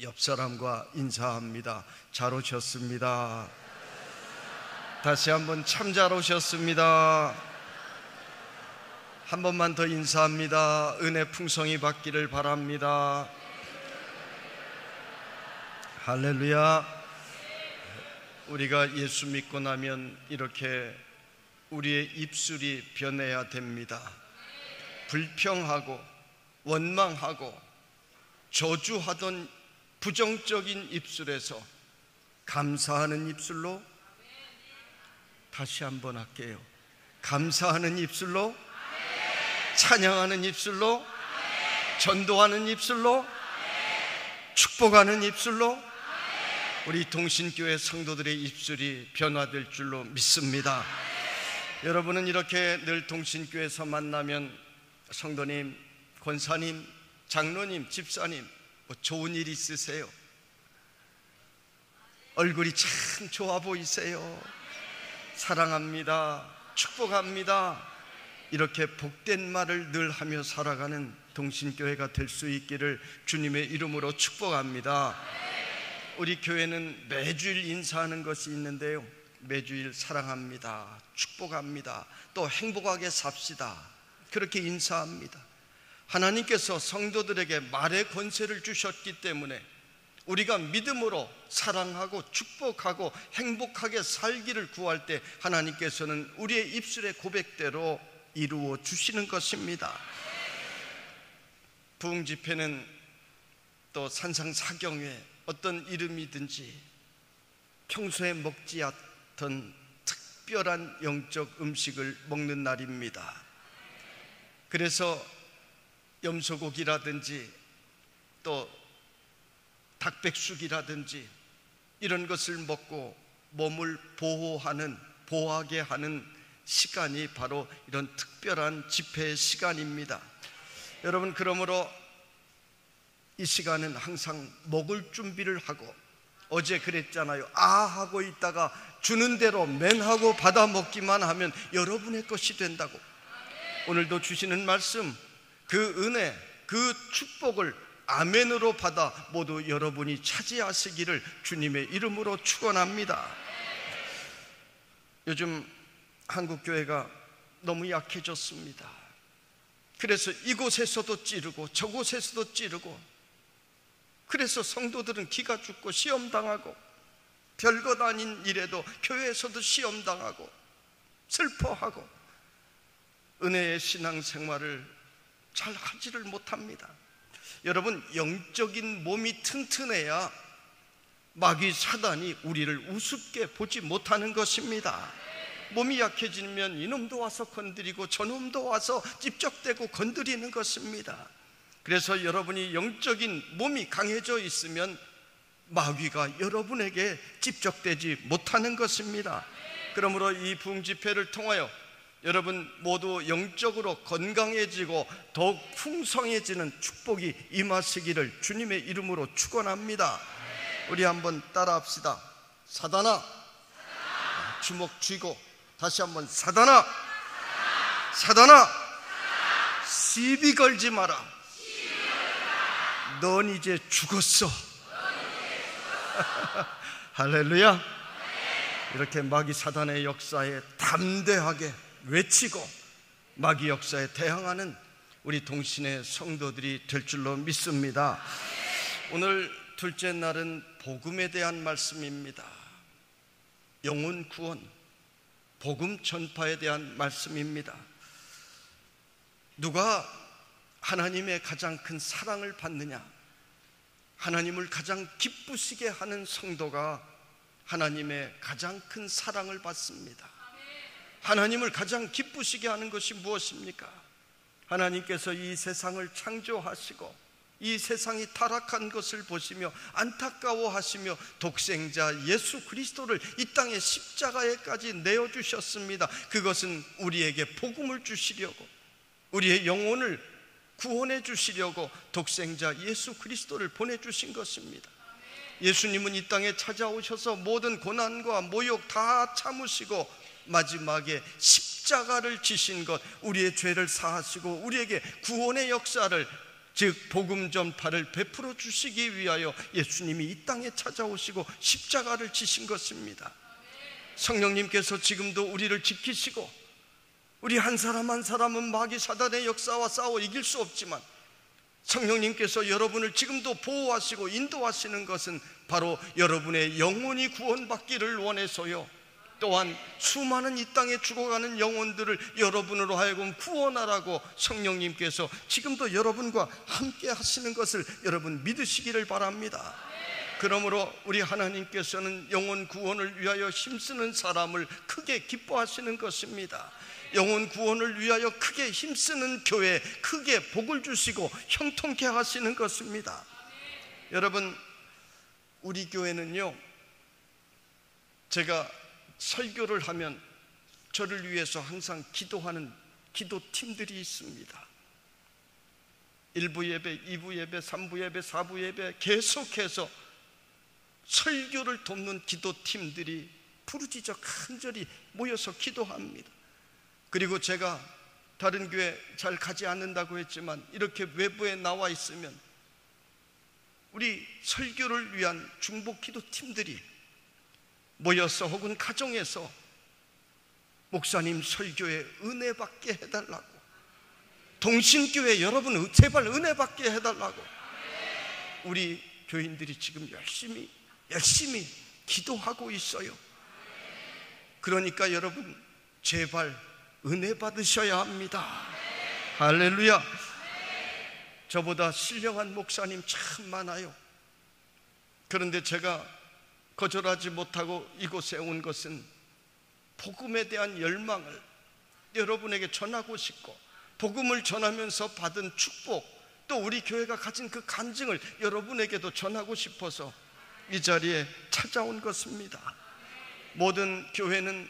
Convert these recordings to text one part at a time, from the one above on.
옆 사람과 인사합니다. 잘 오셨습니다. 다시 한번 참 잘 오셨습니다. 한 번만 더 인사합니다. 은혜 풍성히 받기를 바랍니다. 할렐루야. 우리가 예수 믿고 나면 이렇게 우리의 입술이 변해야 됩니다. 불평하고 원망하고 저주하던 부정적인 입술에서 감사하는 입술로, 다시 한번 할게요. 감사하는 입술로, 찬양하는 입술로, 전도하는 입술로, 축복하는 입술로 우리 동신교회 성도들의 입술이 변화될 줄로 믿습니다. 여러분은 이렇게 늘 동신교회에서 만나면 성도님, 권사님, 장로님, 집사님 뭐 좋은 일 있으세요? 얼굴이 참 좋아 보이세요. 사랑합니다, 축복합니다, 이렇게 복된 말을 늘 하며 살아가는 동신교회가 될 수 있기를 주님의 이름으로 축복합니다. 우리 교회는 매주일 인사하는 것이 있는데요, 매주일 사랑합니다, 축복합니다, 또 행복하게 삽시다, 그렇게 인사합니다. 하나님께서 성도들에게 말의 권세를 주셨기 때문에 우리가 믿음으로 사랑하고 축복하고 행복하게 살기를 구할 때 하나님께서는 우리의 입술의 고백대로 이루어 주시는 것입니다. 부흥집회는 또 산상사경회 어떤 이름이든지 평소에 먹지 않던 특별한 영적 음식을 먹는 날입니다. 그래서 염소고기라든지 또 닭백숙이라든지 이런 것을 먹고 몸을 보호하게 하는 시간이 바로 이런 특별한 집회의 시간입니다. 여러분, 그러므로 이 시간은 항상 먹을 준비를 하고, 어제 그랬잖아요. 하고 있다가 주는 대로 맨하고 받아 먹기만 하면 여러분의 것이 된다고. 오늘도 주시는 말씀, 그 은혜, 그 축복을 아멘으로 받아 모두 여러분이 차지하시기를 주님의 이름으로 축원합니다. 요즘 한국교회가 너무 약해졌습니다. 그래서 이곳에서도 찌르고 저곳에서도 찌르고, 그래서 성도들은 기가 죽고 시험당하고, 별것 아닌 일에도 교회에서도 시험당하고 슬퍼하고 은혜의 신앙생활을 잘 하지를 못합니다. 여러분, 영적인 몸이 튼튼해야 마귀 사단이 우리를 우습게 보지 못하는 것입니다. 몸이 약해지면 이놈도 와서 건드리고 저놈도 와서 찝적대고 건드리는 것입니다. 그래서 여러분이 영적인 몸이 강해져 있으면 마귀가 여러분에게 찝적대지 못하는 것입니다. 그러므로 이 부흥집회를 통하여 여러분 모두 영적으로 건강해지고 더욱 풍성해지는 축복이 임하시기를 주님의 이름으로 축원합니다. 우리 한번 따라합시다. 사단아, 주먹 쥐고 다시 한번 사단아, 사단아, 시비 걸지 마라. 넌 이제 죽었어. 할렐루야. 이렇게 마귀 사단의 역사에 담대하게 외치고 마귀 역사에 대항하는 우리 동신의 성도들이 될 줄로 믿습니다. 오늘 둘째 날은 복음에 대한 말씀입니다. 영혼 구원, 복음 전파에 대한 말씀입니다. 누가 하나님의 가장 큰 사랑을 받느냐? 하나님을 가장 기쁘시게 하는 성도가 하나님의 가장 큰 사랑을 받습니다. 하나님을 가장 기쁘시게 하는 것이 무엇입니까? 하나님께서 이 세상을 창조하시고 이 세상이 타락한 것을 보시며 안타까워하시며 독생자 예수 그리스도를 이 땅의 십자가에까지 내어주셨습니다. 그것은 우리에게 복음을 주시려고, 우리의 영혼을 구원해 주시려고 독생자 예수 그리스도를 보내주신 것입니다. 예수님은 이 땅에 찾아오셔서 모든 고난과 모욕 다 참으시고 마지막에 십자가를 지신 것, 우리의 죄를 사하시고 우리에게 구원의 역사를 즉 복음 전파를 베풀어 주시기 위하여 예수님이 이 땅에 찾아오시고 십자가를 지신 것입니다. 성령님께서 지금도 우리를 지키시고, 우리 한 사람 한 사람은 마귀 사단의 역사와 싸워 이길 수 없지만 성령님께서 여러분을 지금도 보호하시고 인도하시는 것은 바로 여러분의 영혼이 구원받기를 원해서요, 또한 수많은 이 땅에 죽어가는 영혼들을 여러분으로 하여금 구원하라고 성령님께서 지금도 여러분과 함께 하시는 것을 여러분 믿으시기를 바랍니다. 그러므로 우리 하나님께서는 영혼 구원을 위하여 힘쓰는 사람을 크게 기뻐하시는 것입니다. 영혼 구원을 위하여 크게 힘쓰는 교회에 크게 복을 주시고 형통케 하시는 것입니다. 여러분, 우리 교회는요, 제가 설교를 하면 저를 위해서 항상 기도하는 기도팀들이 있습니다. 1부 예배, 2부 예배, 3부 예배, 4부 예배 계속해서 설교를 돕는 기도팀들이 부르짖어 간절히 모여서 기도합니다. 그리고 제가 다른 교회 잘 가지 않는다고 했지만 이렇게 외부에 나와 있으면 우리 설교를 위한 중보 기도팀들이 모여서 혹은 가정에서 목사님 설교에 은혜 받게 해달라고, 동신교회 여러분 제발 은혜 받게 해달라고 우리 교인들이 지금 열심히 기도하고 있어요. 그러니까 여러분 제발 은혜 받으셔야 합니다. 할렐루야. 저보다 신령한 목사님 참 많아요. 그런데 제가 거절하지 못하고 이곳에 온 것은 복음에 대한 열망을 여러분에게 전하고 싶고, 복음을 전하면서 받은 축복, 또 우리 교회가 가진 그 간증을 여러분에게도 전하고 싶어서 이 자리에 찾아온 것입니다. 모든 교회는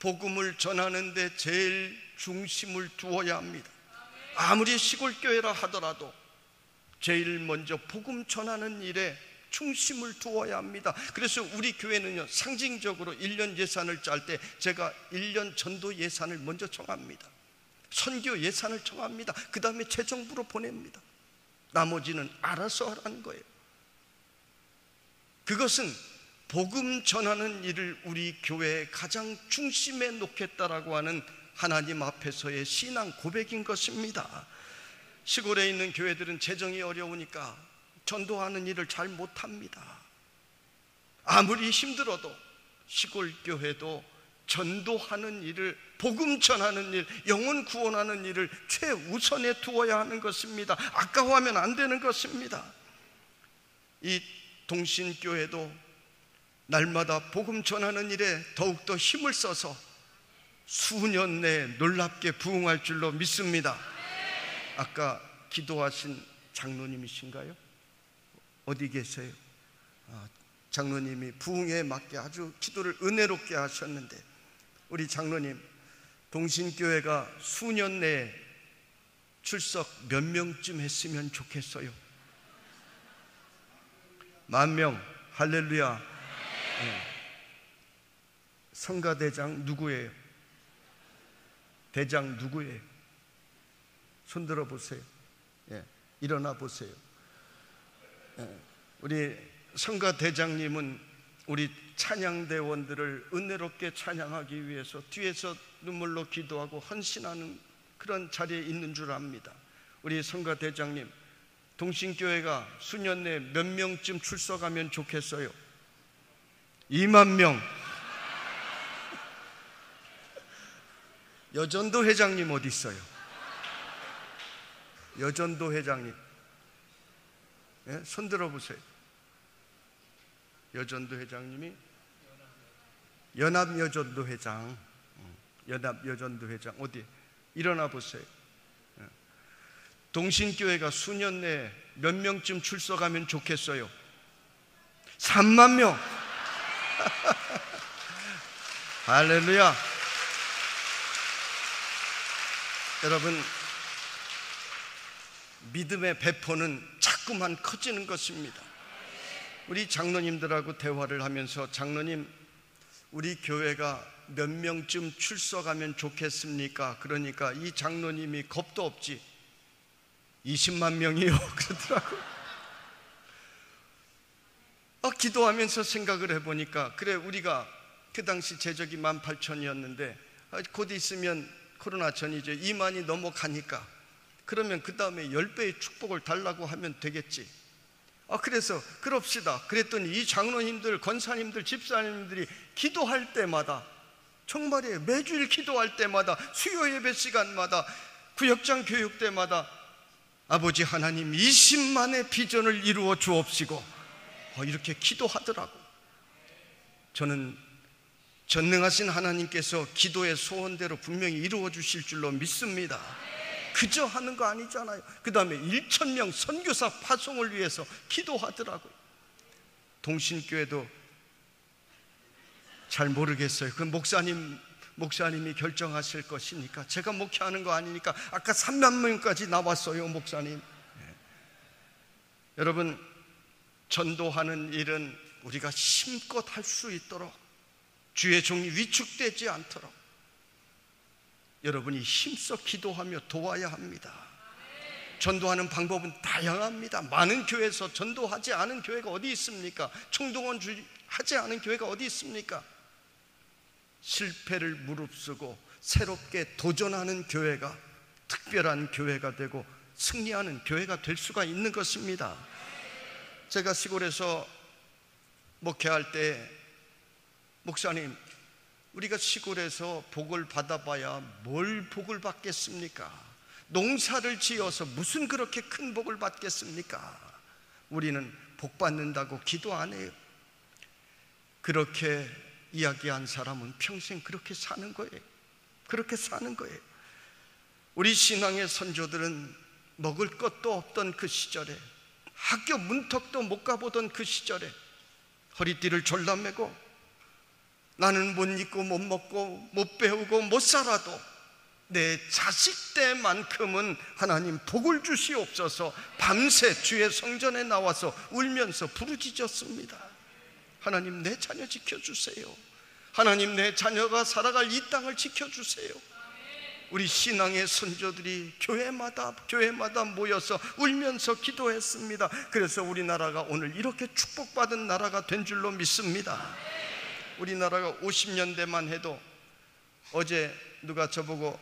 복음을 전하는 데 제일 중심을 두어야 합니다. 아무리 시골 교회라 하더라도 제일 먼저 복음 전하는 일에 중심을 두어야 합니다. 그래서 우리 교회는요, 상징적으로 1년 예산을 짤 때 제가 1년 전도 예산을 먼저 정합니다. 선교 예산을 정합니다. 그 다음에 재정부로 보냅니다. 나머지는 알아서 하라는 거예요. 그것은 복음 전하는 일을 우리 교회의 가장 중심에 놓겠다라고 하는 하나님 앞에서의 신앙 고백인 것입니다. 시골에 있는 교회들은 재정이 어려우니까 전도하는 일을 잘 못합니다. 아무리 힘들어도 시골 교회도 전도하는 일을, 복음 전하는 일, 영혼 구원하는 일을 최우선에 두어야 하는 것입니다. 아까워하면 안 되는 것입니다. 이 동신교회도 날마다 복음 전하는 일에 더욱더 힘을 써서 수년 내에 놀랍게 부흥할 줄로 믿습니다. 아까 기도하신 장로님이신가요? 어디 계세요? 장로님이 부흥에 맞게 아주 기도를 은혜롭게 하셨는데, 우리 장로님 동신교회가 수년 내에 출석 몇 명쯤 했으면 좋겠어요? 10,000명. 할렐루야. 성가대장 누구예요? 대장 누구예요? 손들어 보세요. 일어나 보세요. 우리 성가대장님은 우리 찬양대원들을 은혜롭게 찬양하기 위해서 뒤에서 눈물로 기도하고 헌신하는 그런 자리에 있는 줄 압니다. 우리 성가대장님, 동신교회가 수년 내에 몇 명쯤 출석하면 좋겠어요? 20,000명. 여전도 회장님 어디 있어요? 여전도 회장님, 손 들어보세요. 여전도 회장님이 연합여전도 회장, 연합여전도 회장 어디? 일어나 보세요. 동신교회가 수년 내에 몇 명쯤 출석하면 좋겠어요? 30,000명. 할렐루야. 여러분, 믿음의 배포는 자꾸만 커지는 것입니다. 우리 장로님들하고 대화를 하면서, 장로님, 우리 교회가 몇 명쯤 출석하면 좋겠습니까? 그러니까 이 장로님이 겁도 없지, 20만 명이요 그러더라고. 기도하면서 생각을 해보니까, 그래, 우리가 그 당시 제적이 18,000이었는데 곧 있으면 코로나 전이죠. 2만이 넘어가니까 그러면 그 다음에 10배의 축복을 달라고 하면 되겠지. 그래서 그럽시다. 그랬더니 이 장로님들, 권사님들, 집사님들이 기도할 때마다, 정말이에요, 매주일 기도할 때마다, 수요 예배 시간마다, 구역장 교육 때마다 아버지 하나님 20만의 비전을 이루어 주옵시고 이렇게 기도하더라고. 저는 전능하신 하나님께서 기도의 소원대로 분명히 이루어 주실 줄로 믿습니다. 그저 하는 거 아니잖아요. 그 다음에 1,000명 선교사 파송을 위해서 기도하더라고요. 동신교회도 잘 모르겠어요. 그 목사님이 결정하실 것이니까, 제가 목회하는 거 아니니까. 아까 3만 명까지 나왔어요, 목사님. 여러분, 전도하는 일은 우리가 힘껏 할 수 있도록, 주의 종이 위축되지 않도록 여러분이 힘써 기도하며 도와야 합니다. 전도하는 방법은 다양합니다. 많은 교회에서 전도하지 않은 교회가 어디 있습니까? 총동원 하지 않은 교회가 어디 있습니까? 실패를 무릅쓰고 새롭게 도전하는 교회가 특별한 교회가 되고 승리하는 교회가 될 수가 있는 것입니다. 제가 시골에서 목회할 때, 목사님, 우리가 시골에서 복을 받아봐야 뭘 복을 받겠습니까? 농사를 지어서 무슨 그렇게 큰 복을 받겠습니까? 우리는 복 받는다고 기도 안 해요. 그렇게 이야기한 사람은 평생 그렇게 사는 거예요. 그렇게 사는 거예요. 우리 신앙의 선조들은 먹을 것도 없던 그 시절에, 학교 문턱도 못 가보던 그 시절에 허리띠를 졸라매고 나는 못 입고 못 먹고 못 배우고 못 살아도 내 자식 때만큼은 하나님 복을 주시옵소서 밤새 주의 성전에 나와서 울면서 부르짖었습니다. 하나님, 내 자녀 지켜주세요. 하나님, 내 자녀가 살아갈 이 땅을 지켜주세요. 우리 신앙의 선조들이 교회마다 모여서 울면서 기도했습니다. 그래서 우리나라가 오늘 이렇게 축복받은 나라가 된 줄로 믿습니다. 우리나라가 50년대만 해도, 어제 누가 저보고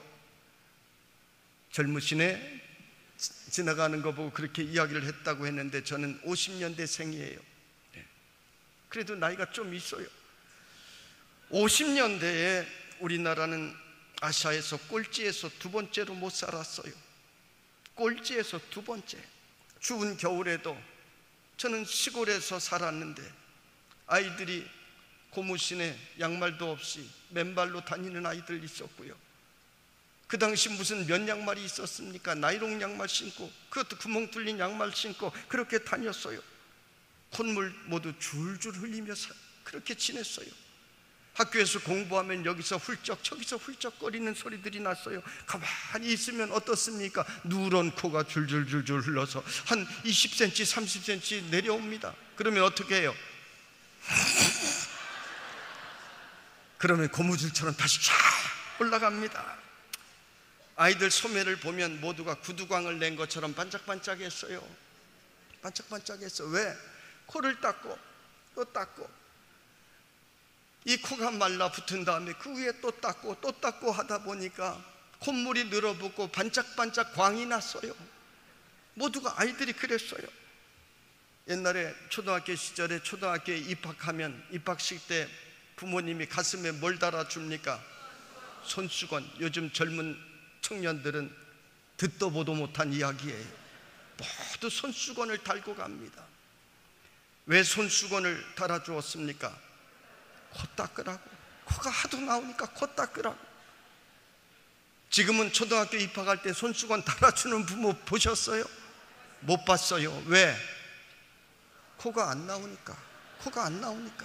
젊으시네 지나가는 거 보고 그렇게 이야기를 했다고 했는데, 저는 50년대 생이에요. 그래도 나이가 좀 있어요. 50년대에 우리나라는 아시아에서 꼴찌에서 두 번째로 못 살았어요. 꼴찌에서 두 번째. 추운 겨울에도 저는 시골에서 살았는데 아이들이 고무신에 양말도 없이 맨발로 다니는 아이들 있었고요. 그 당시 무슨 면 양말이 있었습니까? 나이롱 양말 신고, 그것도 구멍 뚫린 양말 신고 그렇게 다녔어요. 콧물 모두 줄줄 흘리며 그렇게 지냈어요. 학교에서 공부하면 여기서 훌쩍 저기서 훌쩍거리는 소리들이 났어요. 가만히 있으면 어떻습니까? 누런 코가 줄줄줄줄 흘러서 한 20cm 30cm 내려옵니다. 그러면 어떻게 해요? 그러면 고무줄처럼 다시 쫙 올라갑니다. 아이들 소매를 보면 모두가 구두광을 낸 것처럼 반짝반짝했어요. 반짝반짝했어. 왜? 코를 닦고 또 닦고, 이 코가 말라붙은 다음에 그 위에 또 닦고 하다 보니까 콧물이 늘어붙고 반짝반짝 광이 났어요. 모두가 아이들이 그랬어요. 옛날에 초등학교 시절에 초등학교에 입학하면 입학식 때 부모님이 가슴에 뭘 달아줍니까? 손수건. 요즘 젊은 청년들은 듣도 보도 못한 이야기예요. 모두 손수건을 달고 갑니다. 왜 손수건을 달아주었습니까? 코 닦으라고. 코가 하도 나오니까 코 닦으라고. 지금은 초등학교 입학할 때 손수건 달아주는 부모 보셨어요? 못 봤어요. 왜? 코가 안 나오니까. 코가 안 나오니까.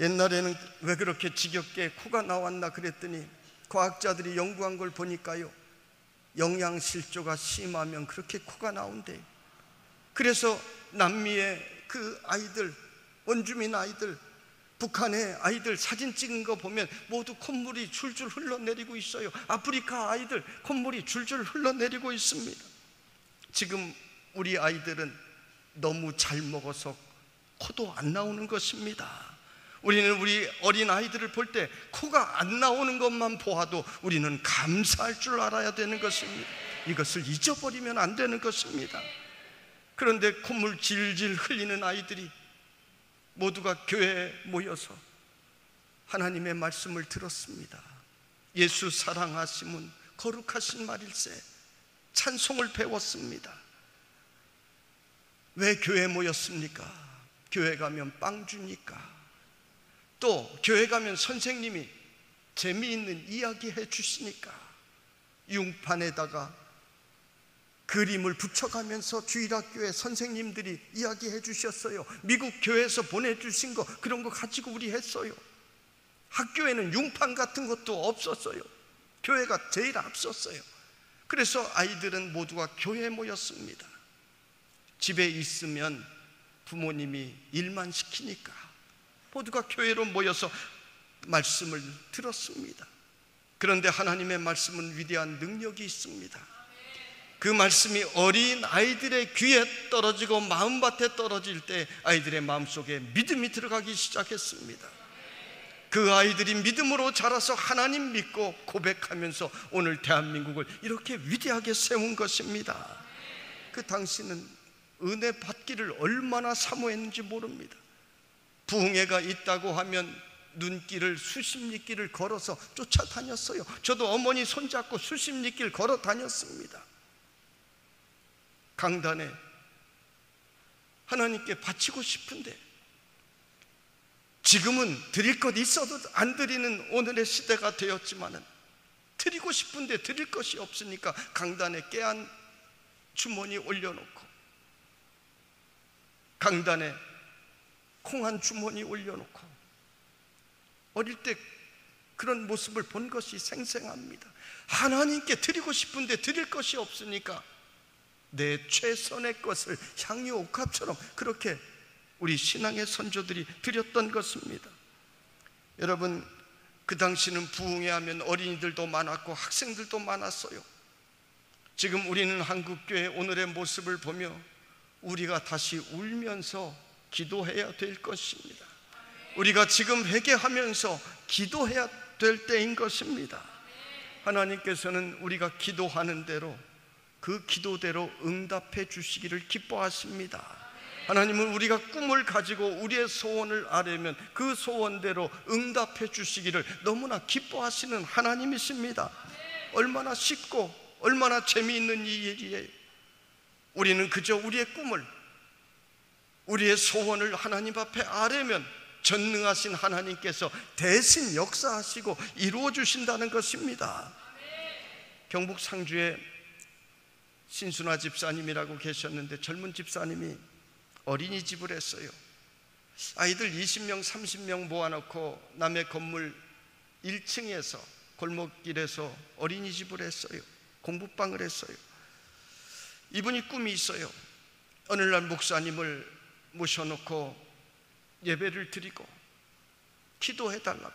옛날에는 왜 그렇게 지겹게 코가 나왔나 그랬더니 과학자들이 연구한 걸 보니까요, 영양실조가 심하면 그렇게 코가 나온대요. 그래서 남미의 그 아이들, 원주민 아이들, 북한의 아이들 사진 찍은 거 보면 모두 콧물이 줄줄 흘러내리고 있어요. 아프리카 아이들 콧물이 줄줄 흘러내리고 있습니다. 지금 우리 아이들은 너무 잘 먹어서 코도 안 나오는 것입니다. 우리는 우리 어린 아이들을 볼 때 코가 안 나오는 것만 보아도 우리는 감사할 줄 알아야 되는 것입니다. 이것을 잊어버리면 안 되는 것입니다. 그런데 콧물 질질 흘리는 아이들이 모두가 교회에 모여서 하나님의 말씀을 들었습니다. 예수 사랑하심은 거룩하신 말일세, 찬송을 배웠습니다. 왜 교회에 모였습니까? 교회 가면 빵 주니까. 또 교회 가면 선생님이 재미있는 이야기 해주시니까. 융판에다가 그림을 붙여가면서 주일학교에 선생님들이 이야기해 주셨어요. 미국 교회에서 보내주신 거, 그런 거 가지고 우리 했어요. 학교에는 융판 같은 것도 없었어요. 교회가 제일 앞섰어요. 그래서 아이들은 모두가 교회에 모였습니다. 집에 있으면 부모님이 일만 시키니까 모두가 교회로 모여서 말씀을 들었습니다. 그런데 하나님의 말씀은 위대한 능력이 있습니다. 그 말씀이 어린 아이들의 귀에 떨어지고 마음밭에 떨어질 때 아이들의 마음속에 믿음이 들어가기 시작했습니다. 그 아이들이 믿음으로 자라서 하나님 믿고 고백하면서 오늘 대한민국을 이렇게 위대하게 세운 것입니다. 그 당시는 은혜 받기를 얼마나 사모했는지 모릅니다. 부흥회가 있다고 하면 눈길을 수십 리길을 걸어서 쫓아다녔어요. 저도 어머니 손잡고 수십 리길 걸어 다녔습니다. 강단에 하나님께 바치고 싶은데, 지금은 드릴 것 있어도 안 드리는 오늘의 시대가 되었지만은 드리고 싶은데 드릴 것이 없으니까 강단에 깨한 주머니 올려놓고, 강단에 콩 한 주머니 올려놓고, 어릴 때 그런 모습을 본 것이 생생합니다. 하나님께 드리고 싶은데 드릴 것이 없으니까 내 최선의 것을 향유 옥합처럼 그렇게 우리 신앙의 선조들이 드렸던 것입니다. 여러분, 그 당시는 부흥회 하면 어린이들도 많았고 학생들도 많았어요. 지금 우리는 한국교회 오늘의 모습을 보며 우리가 다시 울면서 기도해야 될 것입니다. 우리가 지금 회개하면서 기도해야 될 때인 것입니다. 하나님께서는 우리가 기도하는 대로 그 기도대로 응답해 주시기를 기뻐하십니다. 하나님은 우리가 꿈을 가지고 우리의 소원을 아뢰면 그 소원대로 응답해 주시기를 너무나 기뻐하시는 하나님이십니다. 얼마나 쉽고 얼마나 재미있는 이 일이에요. 우리는 그저 우리의 꿈을, 우리의 소원을 하나님 앞에 아뢰면 전능하신 하나님께서 대신 역사하시고 이루어 주신다는 것입니다. 경북 상주에 신순아 집사님이라고 계셨는데, 젊은 집사님이 어린이집을 했어요. 아이들 20명 30명 모아놓고 남의 건물 1층에서 골목길에서 어린이집을 했어요. 공부방을 했어요. 이분이 꿈이 있어요. 어느 날 목사님을 모셔놓고 예배를 드리고 기도해달라고,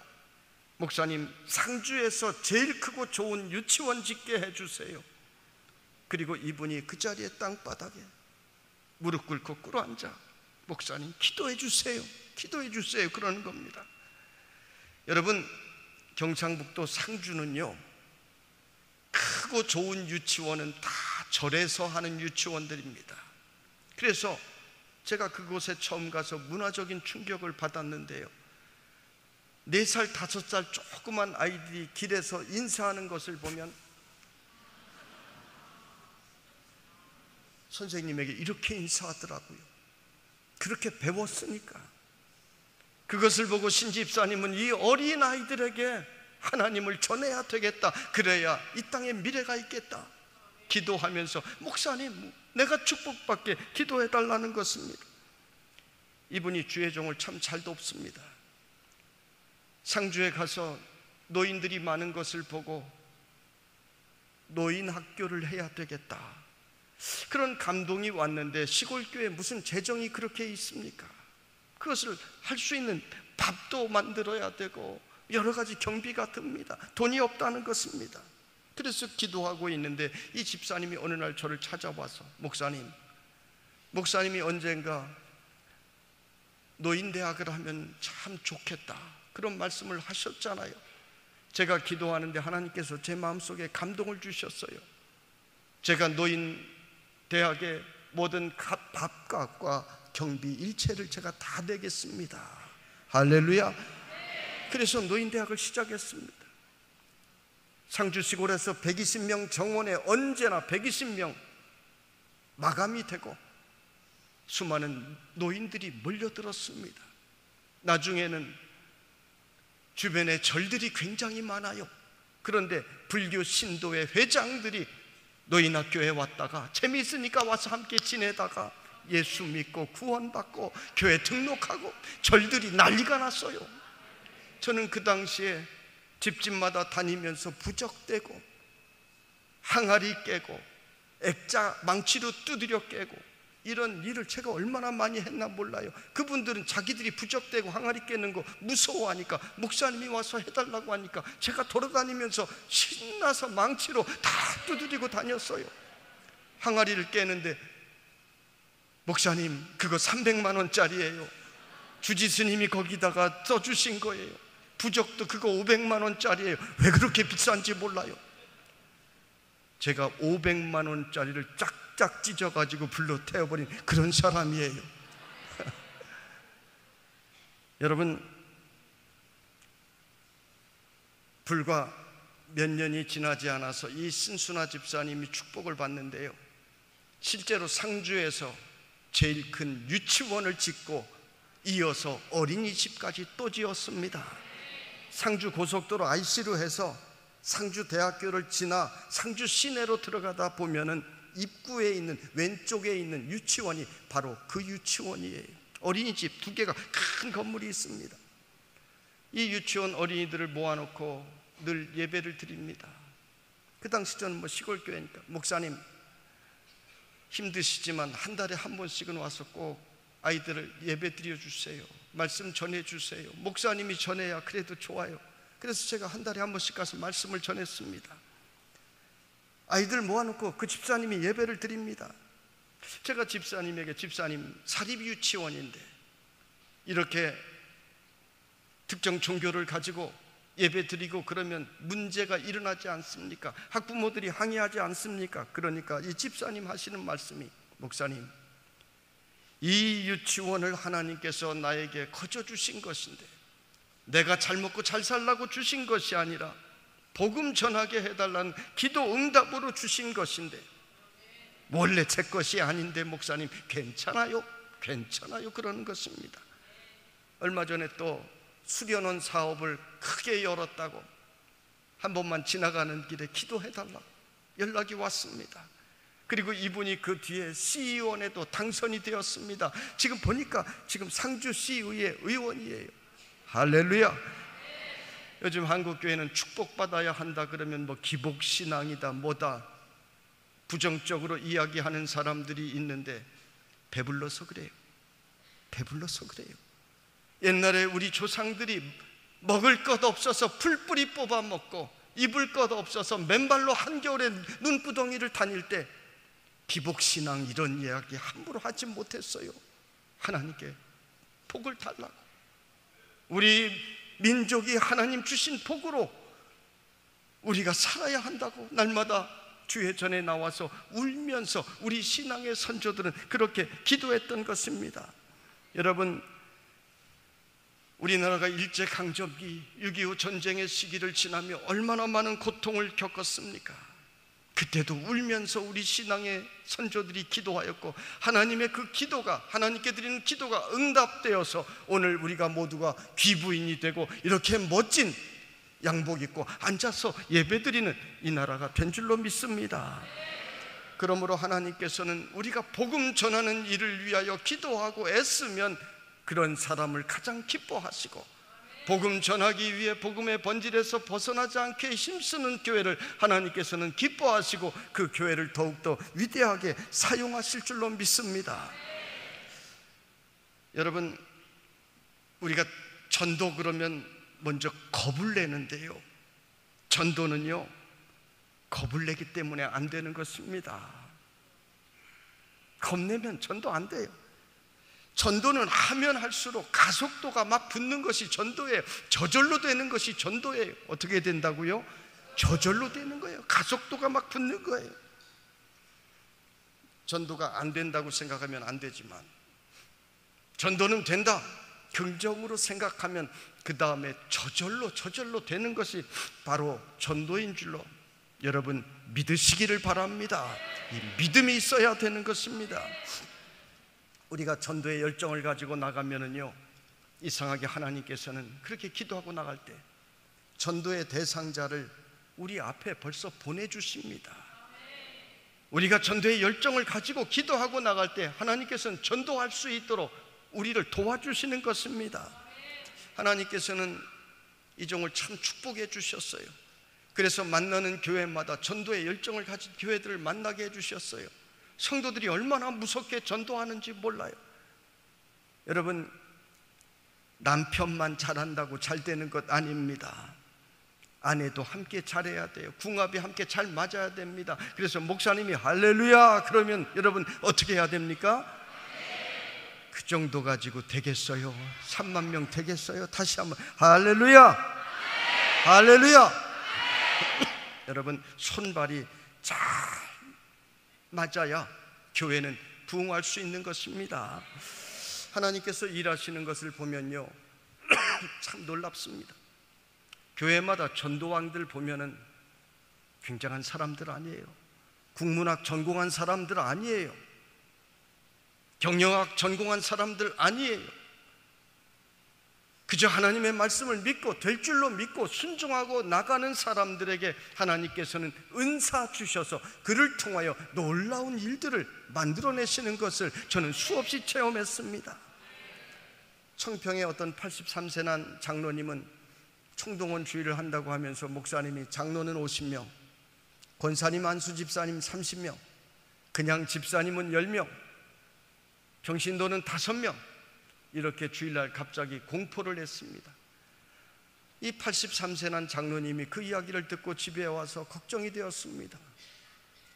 목사님 상주에서 제일 크고 좋은 유치원 짓게 해주세요. 그리고 이분이 그 자리에 땅바닥에 무릎 꿇고 꿇어앉아 목사님 기도해 주세요, 기도해 주세요 그러는 겁니다. 여러분, 경상북도 상주는요, 크고 좋은 유치원은 다 절에서 하는 유치원들입니다. 그래서 제가 그곳에 처음 가서 문화적인 충격을 받았는데요, 4살 5살 조그만 아이들이 길에서 인사하는 것을 보면 선생님에게 이렇게 인사하더라고요. 그렇게 배웠으니까. 그것을 보고 신집사님은 이 어린 아이들에게 하나님을 전해야 되겠다, 그래야 이 땅에 미래가 있겠다 기도하면서, 목사님 내가 축복받게 기도해 달라는 것입니다. 이분이 주의 종을 참 잘 돕습니다. 상주에 가서 노인들이 많은 것을 보고 노인 학교를 해야 되겠다, 그런 감동이 왔는데, 시골교회에 무슨 재정이 그렇게 있습니까? 그것을 할 수 있는 밥도 만들어야 되고 여러 가지 경비가 듭니다. 돈이 없다는 것입니다. 그래서 기도하고 있는데 이 집사님이 어느 날 저를 찾아와서 목사님이 언젠가 노인대학을 하면 참 좋겠다 그런 말씀을 하셨잖아요. 제가 기도하는데 하나님께서 제 마음속에 감동을 주셨어요. 제가 노인대학의 모든 밥값과 경비 일체를 제가 다 내겠습니다. 할렐루야. 그래서 노인대학을 시작했습니다. 상주 시골에서 120명 정원에 언제나 120명 마감이 되고 수많은 노인들이 몰려들었습니다. 나중에는 주변에 절들이 굉장히 많아요. 그런데 불교 신도의 회장들이 노인학교에 왔다가 재미있으니까 와서 함께 지내다가 예수 믿고 구원받고 교회 등록하고 절들이 난리가 났어요. 저는 그 당시에 집집마다 다니면서 부적대고 항아리 깨고 액자 망치로 두드려 깨고 이런 일을 제가 얼마나 많이 했나 몰라요. 그분들은 자기들이 부적대고 항아리 깨는 거 무서워하니까 목사님이 와서 해달라고 하니까 제가 돌아다니면서 신나서 망치로 다 두드리고 다녔어요. 항아리를 깨는데 목사님 그거 300만 원짜리예요. 주지스님이 거기다가 써주신 거예요. 부적도 그거 500만 원짜리예요. 왜 그렇게 비싼지 몰라요. 제가 500만 원짜리를 쫙쫙 찢어가지고 불로 태워버린 그런 사람이에요. 여러분, 불과 몇 년이 지나지 않아서 이 신순아 집사님이 축복을 받는데요, 실제로 상주에서 제일 큰 유치원을 짓고 이어서 어린이집까지 또 지었습니다. 상주 고속도로 IC로 해서 상주 대학교를 지나 상주 시내로 들어가다 보면은 입구에 있는 왼쪽에 있는 유치원이 바로 그 유치원이에요. 어린이집 2개가 큰 건물이 있습니다. 이 유치원 어린이들을 모아놓고 늘 예배를 드립니다. 그 당시 저는 시골 교회니까 목사님 힘드시지만 한 달에 한 번씩은 와서 꼭 아이들을 예배 드려주세요. 말씀 전해주세요. 목사님이 전해야 그래도 좋아요. 그래서 제가 한 달에 한 번씩 가서 말씀을 전했습니다. 아이들 모아놓고 그 집사님이 예배를 드립니다. 제가 집사님에게 집사님 사립유치원인데 이렇게 특정 종교를 가지고 예배 드리고 그러면 문제가 일어나지 않습니까? 학부모들이 항의하지 않습니까? 그러니까 이 집사님 하시는 말씀이 목사님 이 유치원을 하나님께서 나에게 거저 주신 것인데 내가 잘 먹고 잘 살라고 주신 것이 아니라 복음 전하게 해달라는 기도 응답으로 주신 것인데 원래 제 것이 아닌데 목사님 괜찮아요? 괜찮아요 그러는 것입니다. 얼마 전에 또 수련원 사업을 크게 열었다고 한 번만 지나가는 길에 기도해달라고 연락이 왔습니다. 그리고 이분이 그 뒤에 시의원에도 당선이 되었습니다. 지금 보니까 지금 상주시의회 의원이에요. 할렐루야. 요즘 한국교회는 축복받아야 한다 그러면 기복신앙이다 뭐다 부정적으로 이야기하는 사람들이 있는데 배불러서 그래요. 배불러서 그래요. 옛날에 우리 조상들이 먹을 것 없어서 풀뿌리 뽑아 먹고 입을 것 없어서 맨발로 한겨울에 눈구덩이를 다닐 때 기복신앙 이런 이야기 함부로 하지 못했어요. 하나님께 복을 달라고. 우리 민족이 하나님 주신 복으로 우리가 살아야 한다고 날마다 주의 전에 나와서 울면서 우리 신앙의 선조들은 그렇게 기도했던 것입니다. 여러분, 우리나라가 일제강점기 6.25 전쟁의 시기를 지나며 얼마나 많은 고통을 겪었습니까? 그때도 울면서 우리 신앙의 선조들이 기도하였고 하나님의 그 기도가 하나님께 드리는 기도가 응답되어서 오늘 우리가 모두가 귀부인이 되고 이렇게 멋진 양복 입고 앉아서 예배드리는 이 나라가 된 줄로 믿습니다. 그러므로 하나님께서는 우리가 복음 전하는 일을 위하여 기도하고 애쓰면 그런 사람을 가장 기뻐하시고 복음 전하기 위해 복음의 번질에서 벗어나지 않게 힘쓰는 교회를 하나님께서는 기뻐하시고 그 교회를 더욱더 위대하게 사용하실 줄로 믿습니다. 여러분, 우리가 전도 그러면 먼저 겁을 내는데요, 전도는요 겁을 내기 때문에 안 되는 것입니다. 겁내면 전도 안 돼요. 전도는 하면 할수록 가속도가 막 붙는 것이 전도예요. 저절로 되는 것이 전도예요. 어떻게 된다고요? 저절로 되는 거예요. 가속도가 막 붙는 거예요. 전도가 안 된다고 생각하면 안 되지만, 전도는 된다, 긍정으로 생각하면 그 다음에 저절로 되는 것이 바로 전도인 줄로 여러분 믿으시기를 바랍니다. 이 믿음이 있어야 되는 것입니다. 우리가 전도의 열정을 가지고 나가면은요, 이상하게 하나님께서는 그렇게 기도하고 나갈 때 전도의 대상자를 우리 앞에 벌써 보내주십니다. 우리가 전도의 열정을 가지고 기도하고 나갈 때 하나님께서는 전도할 수 있도록 우리를 도와주시는 것입니다. 하나님께서는 이 종을 참 축복해 주셨어요. 그래서 만나는 교회마다 전도의 열정을 가진 교회들을 만나게 해주셨어요. 성도들이 얼마나 무섭게 전도하는지 몰라요. 여러분, 남편만 잘한다고 잘 되는 것 아닙니다. 아내도 함께 잘해야 돼요. 궁합이 함께 잘 맞아야 됩니다. 그래서 목사님이 할렐루야 그러면 여러분 어떻게 해야 됩니까? 그 정도 가지고 되겠어요? 3만 명 되겠어요? 다시 한번 할렐루야, 할렐루야. 여러분, 손발이 잘 맞아야 교회는 부흥할 수 있는 것입니다. 하나님께서 일하시는 것을 보면요, 참 놀랍습니다. 교회마다 전도왕들 보면은 굉장한 사람들 아니에요. 국문학 전공한 사람들 아니에요. 경영학 전공한 사람들 아니에요. 그저 하나님의 말씀을 믿고 될 줄로 믿고 순종하고 나가는 사람들에게 하나님께서는 은사 주셔서 그를 통하여 놀라운 일들을 만들어내시는 것을 저는 수없이 체험했습니다. 청평의 어떤 83세 난 장로님은 총동원 주의를 한다고 하면서 목사님이 장로는 50명, 권사님 안수 집사님 30명, 그냥 집사님은 10명, 평신도는 5명, 이렇게 주일날 갑자기 공포를 했습니다. 이 83세 난 장로님이 그 이야기를 듣고 집에 와서 걱정이 되었습니다.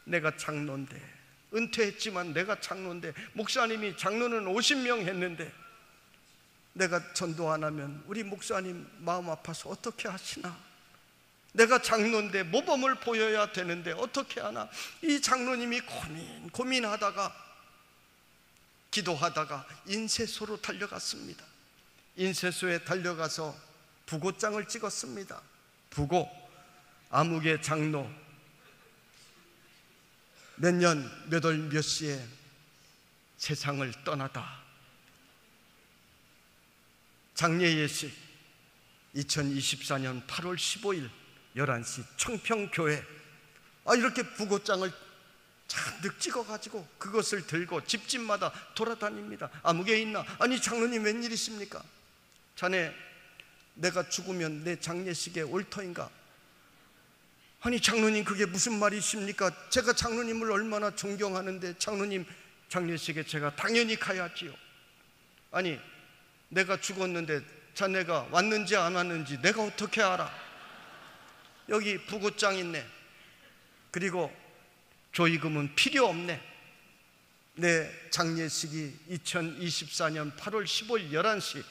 내가 장로인데, 은퇴했지만 내가 장로인데, 목사님이 장로는 50명 했는데 내가 전도 안 하면 우리 목사님 마음 아파서 어떻게 하시나? 내가 장로인데 모범을 보여야 되는데 어떻게 하나? 이 장로님이 고민하다가 기도하다가 인쇄소로 달려갔습니다. 인쇄소에 달려가서 부고장을 찍었습니다. 부고, 아무개 장로 몇 년 몇 월 몇 시에 세상을 떠나다. 장례 예식 2024년 8월 15일 11시 청평교회. 이렇게 부고장을 잔뜩 찍어가지고 그것을 들고 집집마다 돌아다닙니다. 아무개 있나? 아니 장로님 웬일이십니까? 자네 내가 죽으면 내 장례식에 올 터인가? 아니 장로님 그게 무슨 말이십니까? 제가 장로님을 얼마나 존경하는데 장로님 장례식에 제가 당연히 가야지요. 아니 내가 죽었는데 자네가 왔는지 안 왔는지 내가 어떻게 알아? 여기 부고장 있네. 그리고 조의금은 필요 없네. 내 장례식이 2024년 8월 15일 11시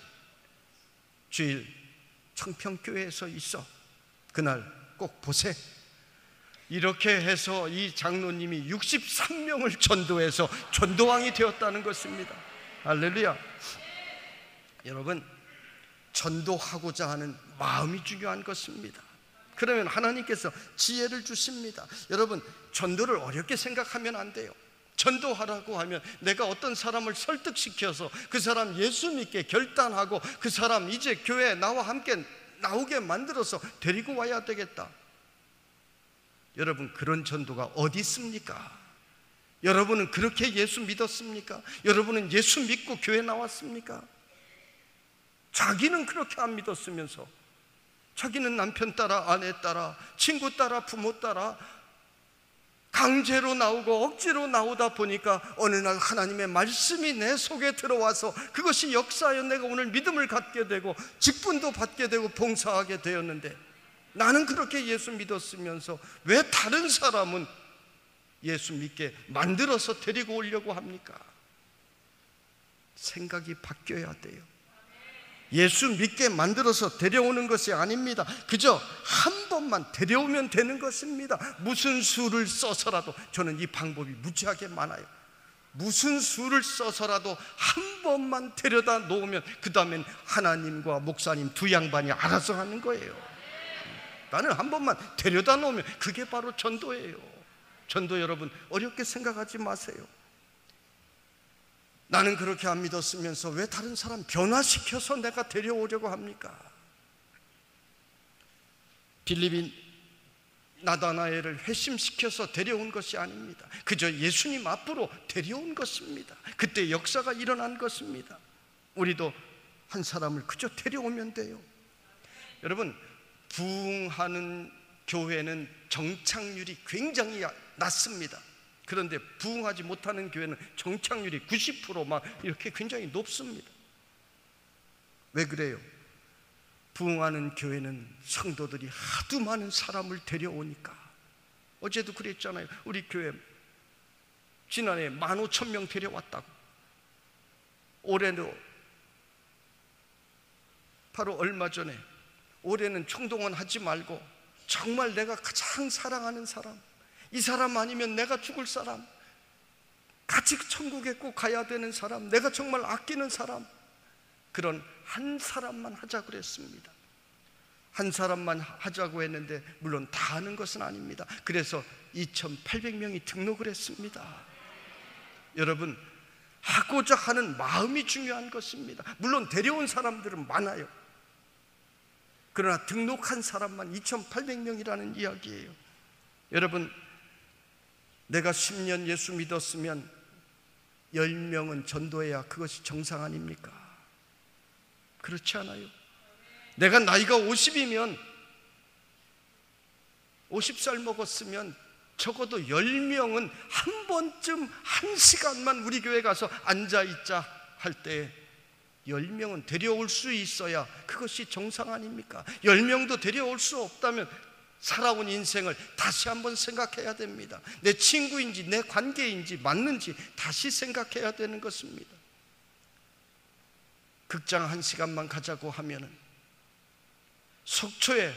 주일 청평교회에서 있어. 그날 꼭 보세. 이렇게 해서 이 장로님이 63명을 전도해서 전도왕이 되었다는 것입니다. 할렐루야. 여러분, 전도하고자 하는 마음이 중요한 것입니다. 그러면 하나님께서 지혜를 주십니다. 여러분, 전도를 어렵게 생각하면 안 돼요. 전도하라고 하면 내가 어떤 사람을 설득시켜서 그 사람 예수 믿게 결단하고 그 사람 이제 교회에 나와 함께 나오게 만들어서 데리고 와야 되겠다. 여러분, 그런 전도가 어디 있습니까? 여러분은 그렇게 예수 믿었습니까? 여러분은 예수 믿고 교회 나왔습니까? 자기는 그렇게 안 믿었으면서 자기는 남편 따라 아내 따라 친구 따라 부모 따라 강제로 나오고 억지로 나오다 보니까 어느 날 하나님의 말씀이 내 속에 들어와서 그것이 역사하여 내가 오늘 믿음을 갖게 되고 직분도 받게 되고 봉사하게 되었는데 나는 그렇게 예수 믿었으면서 왜 다른 사람은 예수 믿게 만들어서 데리고 오려고 합니까? 생각이 바뀌어야 돼요. 예수 믿게 만들어서 데려오는 것이 아닙니다. 그저 한 번만 데려오면 되는 것입니다. 무슨 수를 써서라도, 저는 이 방법이 무지하게 많아요. 무슨 수를 써서라도 한 번만 데려다 놓으면 그 다음엔 하나님과 목사님 두 양반이 알아서 하는 거예요. 나는 한 번만 데려다 놓으면 그게 바로 전도예요. 전도 여러분 어렵게 생각하지 마세요. 나는 그렇게 안 믿었으면서 왜 다른 사람 변화시켜서 내가 데려오려고 합니까? 빌립이 나다나엘을 회심시켜서 데려온 것이 아닙니다. 그저 예수님 앞으로 데려온 것입니다. 그때 역사가 일어난 것입니다. 우리도 한 사람을 그저 데려오면 돼요. 여러분, 부흥하는 교회는 정착률이 굉장히 낮습니다. 그런데 부흥하지 못하는 교회는 정착률이 90% 막 이렇게 굉장히 높습니다. 왜 그래요? 부흥하는 교회는 성도들이 하도 많은 사람을 데려오니까. 어제도 그랬잖아요. 우리 교회 지난해 15,000명 데려왔다고. 올해도 바로 얼마 전에, 올해는 총동원 하지 말고 정말 내가 가장 사랑하는 사람, 이 사람 아니면 내가 죽을 사람, 같이 천국에 꼭 가야 되는 사람, 내가 정말 아끼는 사람, 그런 한 사람만 하자고 그랬습니다. 한 사람만 하자고 했는데 물론 다 하는 것은 아닙니다. 그래서 2,800명이 등록을 했습니다. 여러분, 하고자 하는 마음이 중요한 것입니다. 물론 데려온 사람들은 많아요. 그러나 등록한 사람만 2,800명이라는 이야기예요. 여러분, 내가 10년 예수 믿었으면 10명은 전도해야 그것이 정상 아닙니까? 그렇지 않아요? 내가 나이가 50이면 50살 먹었으면 적어도 10명은 한 번쯤 1시간만 우리 교회 가서 앉아있자 할 때 10명은 데려올 수 있어야 그것이 정상 아닙니까? 10명도 데려올 수 없다면 살아온 인생을 다시 한번 생각해야 됩니다. 내 친구인지 내 관계인지 맞는지 다시 생각해야 되는 것입니다. 극장 1시간만 가자고 하면은 속초에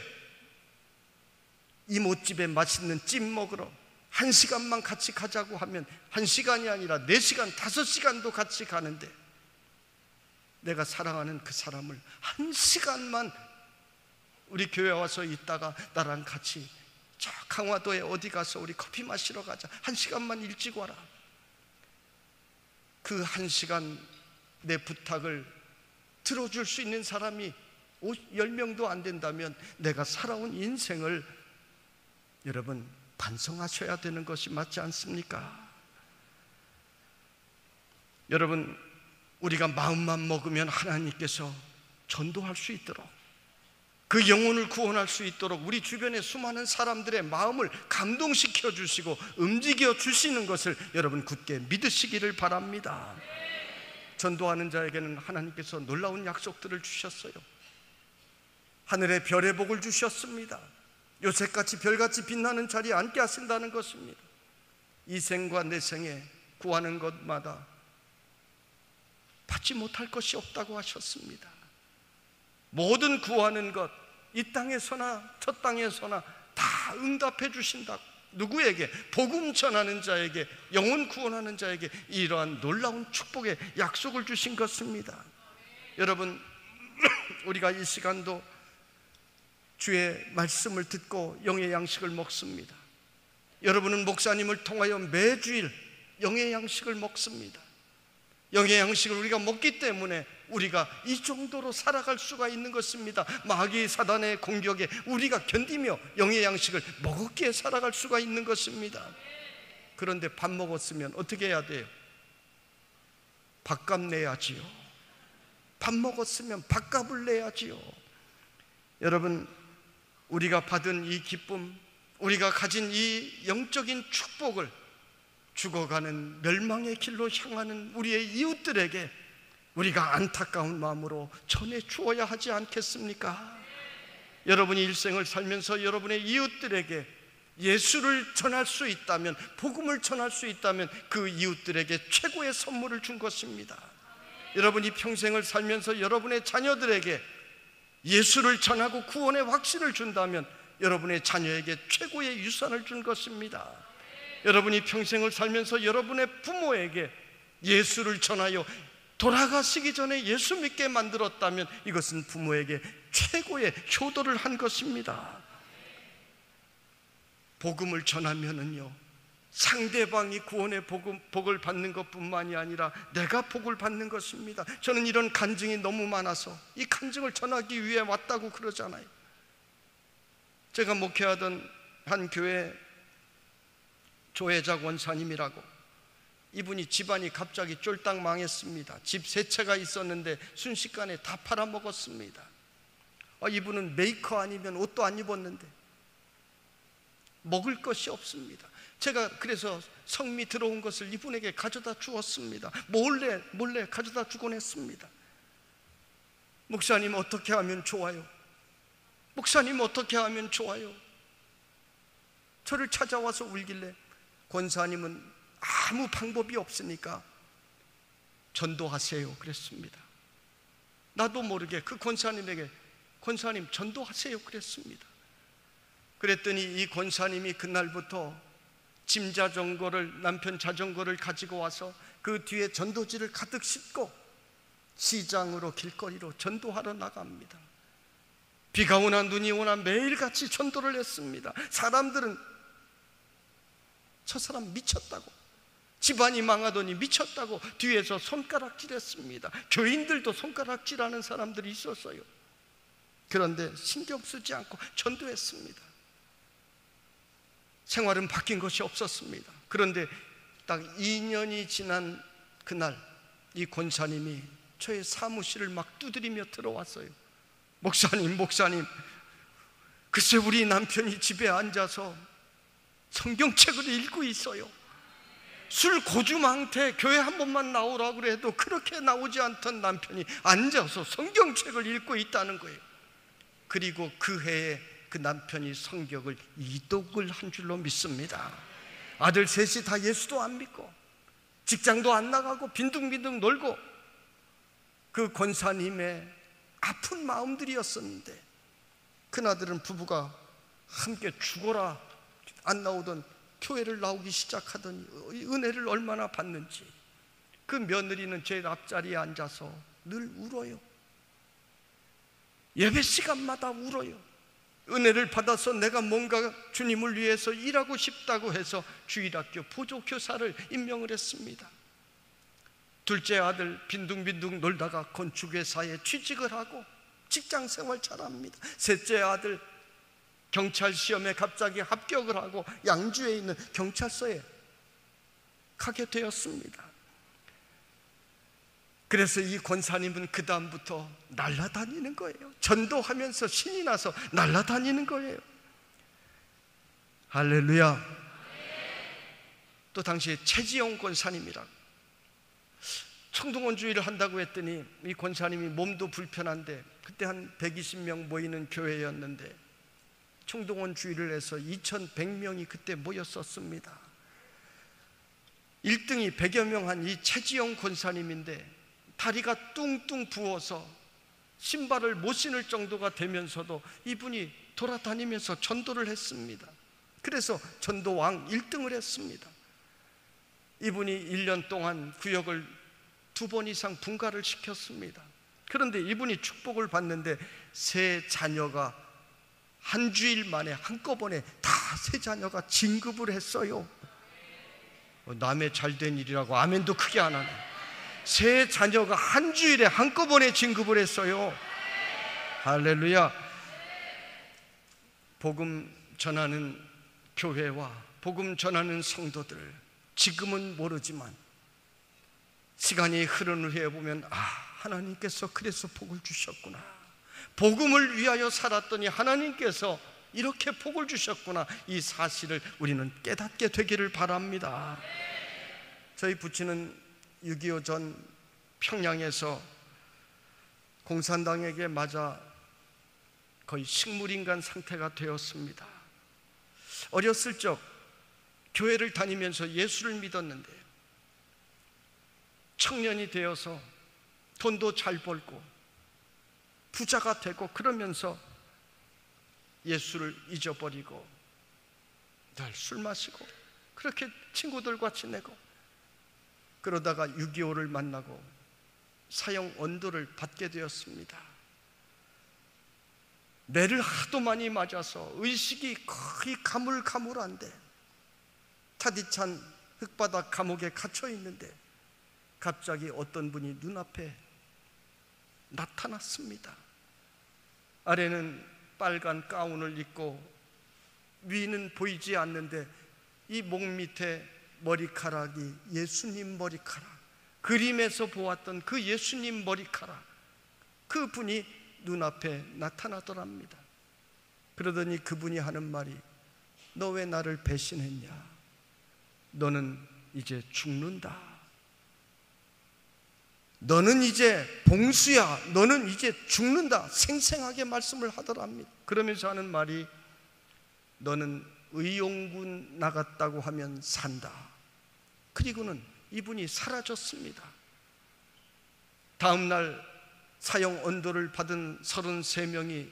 이모집에 맛있는 찜 먹으러 1시간만 같이 가자고 하면 1시간이 아니라 4시간, 5시간도 같이 가는데, 내가 사랑하는 그 사람을 1시간만 우리 교회 와서 있다가 나랑 같이 저 강화도에 어디 가서 우리 커피 마시러 가자, 1시간만 일찍 와라. 그 1시간 내 부탁을 들어줄 수 있는 사람이 10명도 안 된다면 내가 살아온 인생을 여러분 반성하셔야 되는 것이 맞지 않습니까? 여러분, 우리가 마음만 먹으면 하나님께서 전도할 수 있도록, 그 영혼을 구원할 수 있도록 우리 주변의 수많은 사람들의 마음을 감동시켜 주시고 움직여 주시는 것을 여러분 굳게 믿으시기를 바랍니다. 전도하는 자에게는 하나님께서 놀라운 약속들을 주셨어요. 하늘의 별의 복을 주셨습니다. 요새같이 별같이 빛나는 자리에 앉게 하신다는 것입니다. 이 생과 내 생에 구하는 것마다 받지 못할 것이 없다고 하셨습니다. 모든 구하는 것, 이 땅에서나 저 땅에서나 다 응답해 주신다고. 누구에게? 복음 전하는 자에게, 영혼 구원하는 자에게 이러한 놀라운 축복의 약속을 주신 것입니다. 여러분, 우리가 이 시간도 주의 말씀을 듣고 영의 양식을 먹습니다. 여러분은 목사님을 통하여 매주일 영의 양식을 먹습니다. 영의 양식을 우리가 먹기 때문에 우리가 이 정도로 살아갈 수가 있는 것입니다. 마귀 사단의 공격에 우리가 견디며 영의 양식을 먹었기에 살아갈 수가 있는 것입니다. 그런데 밥 먹었으면 어떻게 해야 돼요? 밥값 내야지요. 밥 먹었으면 밥값을 내야지요. 여러분, 우리가 받은 이 기쁨, 우리가 가진 이 영적인 축복을 죽어가는 멸망의 길로 향하는 우리의 이웃들에게 우리가 안타까운 마음으로 전해 주어야 하지 않겠습니까? 여러분이 일생을 살면서 여러분의 이웃들에게 예수를 전할 수 있다면, 복음을 전할 수 있다면 그 이웃들에게 최고의 선물을 준 것입니다. 여러분이 평생을 살면서 여러분의 자녀들에게 예수를 전하고 구원의 확신을 준다면 여러분의 자녀에게 최고의 유산을 준 것입니다. 여러분이 평생을 살면서 여러분의 부모에게 예수를 전하여 돌아가시기 전에 예수 믿게 만들었다면 이것은 부모에게 최고의 효도를 한 것입니다. 복음을 전하면은요, 상대방이 구원의 복을 받는 것뿐만이 아니라 내가 복을 받는 것입니다. 저는 이런 간증이 너무 많아서 이 간증을 전하기 위해 왔다고 그러잖아요. 제가 목회하던 한 교회 조혜자 권사님이라고, 이분이 집안이 갑자기 쫄딱 망했습니다. 집 3채가 있었는데 순식간에 다 팔아먹었습니다. 이분은 메이커 아니면 옷도 안 입었는데 먹을 것이 없습니다. 제가 그래서 성미 들어온 것을 이분에게 가져다 주었습니다. 몰래 가져다 주곤 했습니다. 목사님 어떻게 하면 좋아요? 목사님 어떻게 하면 좋아요? 저를 찾아와서 울길래 권사님은 아무 방법이 없으니까 전도하세요 그랬습니다. 나도 모르게 그 권사님에게 권사님 전도하세요 그랬습니다. 그랬더니 이 권사님이 그날부터 짐 자전거를, 남편 자전거를 가지고 와서 그 뒤에 전도지를 가득 싣고 시장으로 길거리로 전도하러 나갑니다. 비가 오나 눈이 오나 매일같이 전도를 했습니다. 사람들은 저 사람 미쳤다고, 집안이 망하더니 미쳤다고 뒤에서 손가락질했습니다. 교인들도 손가락질하는 사람들이 있었어요. 그런데 신경 쓰지 않고 전도했습니다. 생활은 바뀐 것이 없었습니다. 그런데 딱 2년이 지난 그날 이 권사님이 저의 사무실을 막 두드리며 들어왔어요. 목사님 글쎄 우리 남편이 집에 앉아서 성경책을 읽고 있어요. 술 고주망태 교회 한 번만 나오라고 해도 그렇게 나오지 않던 남편이 앉아서 성경책을 읽고 있다는 거예요. 그리고 그 해에 그 남편이 성경을 이독을 한 줄로 믿습니다. 아들 셋이 다 예수도 안 믿고 직장도 안 나가고 빈둥빈둥 놀고 그 권사님의 아픈 마음들이었었는데, 큰아들은 부부가 함께 죽어라 안 나오던 교회를 나오기 시작하더니 은혜를 얼마나 받는지, 그 며느리는 제 앞자리에 앉아서 늘 울어요. 예배 시간마다 울어요. 은혜를 받아서 내가 뭔가 주님을 위해서 일하고 싶다고 해서 주일학교 보조교사를 임명을 했습니다. 둘째 아들 빈둥빈둥 놀다가 건축회사에 취직을 하고 직장생활 잘합니다. 셋째 아들 경찰 시험에 갑자기 합격을 하고 양주에 있는 경찰서에 가게 되었습니다. 그래서 이 권사님은 그 다음부터 날아다니는 거예요. 전도하면서 신이 나서 날아다니는 거예요. 할렐루야. 또 당시에 최지영 권사님이라고, 청동원 주의를 한다고 했더니 이 권사님이 몸도 불편한데 그때 한 120명 모이는 교회였는데 청동원 주의를 해서 2100명이 그때 모였었습니다. 1등이 100여 명 한 이 최지영 권사님인데 다리가 뚱뚱 부어서 신발을 못 신을 정도가 되면서도 이분이 돌아다니면서 전도를 했습니다. 그래서 전도왕 1등을 했습니다. 이분이 1년 동안 구역을 2번 이상 분가를 시켰습니다. 그런데 이분이 축복을 받는데 세 자녀가 한 주일 만에 한꺼번에 다 세 자녀가 진급을 했어요. 남의 잘된 일이라고 아멘도 크게 안 하네. 세 자녀가 한 주일에 한꺼번에 진급을 했어요. 할렐루야. 복음 전하는 교회와 복음 전하는 성도들, 지금은 모르지만 시간이 흐른 후에 보면 하나님께서 그래서 복을 주셨구나, 복음을 위하여 살았더니 하나님께서 이렇게 복을 주셨구나, 이 사실을 우리는 깨닫게 되기를 바랍니다. 저희 부친은 6.25 전 평양에서 공산당에게 맞아 거의 식물인간 상태가 되었습니다. 어렸을 적 교회를 다니면서 예수를 믿었는데 청년이 되어서 돈도 잘 벌고 부자가 되고 그러면서 예수를 잊어버리고 늘 술 마시고 그렇게 친구들과 지내고 그러다가 6.25를 만나고 사형 언도를 받게 되었습니다. 매를 하도 많이 맞아서 의식이 거의 가물가물한데 차디찬 흙바닥 감옥에 갇혀 있는데 갑자기 어떤 분이 눈앞에 나타났습니다. 아래는 빨간 가운을 입고 위는 보이지 않는데 이 목 밑에 머리카락이 예수님 머리카락, 그림에서 보았던 그 예수님 머리카락, 그 분이 눈앞에 나타나더랍니다. 그러더니 그분이 하는 말이 너 왜 나를 배신했냐? 너는 이제 죽는다. 너는 이제 봉수야. 너는 이제 죽는다. 생생하게 말씀을 하더랍니다. 그러면서 하는 말이 너는 의용군 나갔다고 하면 산다. 그리고는 이분이 사라졌습니다. 다음 날 사형 언도를 받은 33명이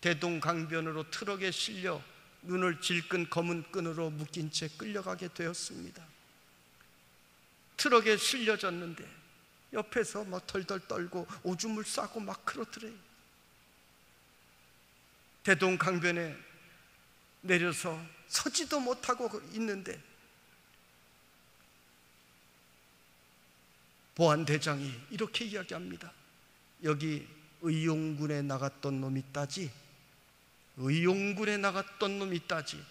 대동강변으로 트럭에 실려 눈을 질끈 검은 끈으로 묶인 채 끌려가게 되었습니다. 트럭에 실려졌는데 옆에서 막 덜덜 떨고 오줌을 싸고 막 그러더래요. 대동강변에 내려서 서지도 못하고 있는데 보안대장이 이렇게 이야기합니다. 여기 의용군에 나갔던 놈이 있다지. 의용군에 나갔던 놈이 있다지.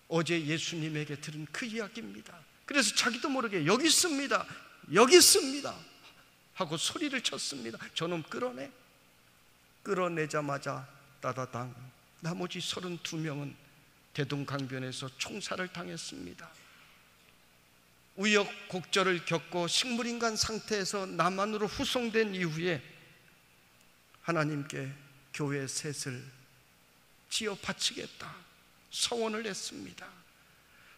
어제 예수님에게 들은 그 이야기입니다. 그래서 자기도 모르게 여기 있습니다, 여기 있습니다 하고 소리를 쳤습니다. 저놈 끌어내. 끌어내자마자 따다당 나머지 32명은 대동강변에서 총살을 당했습니다. 우여곡절을 겪고 식물인간 상태에서 남한으로 후송된 이후에 하나님께 교회 셋을 지어 바치겠다 서원을 했습니다.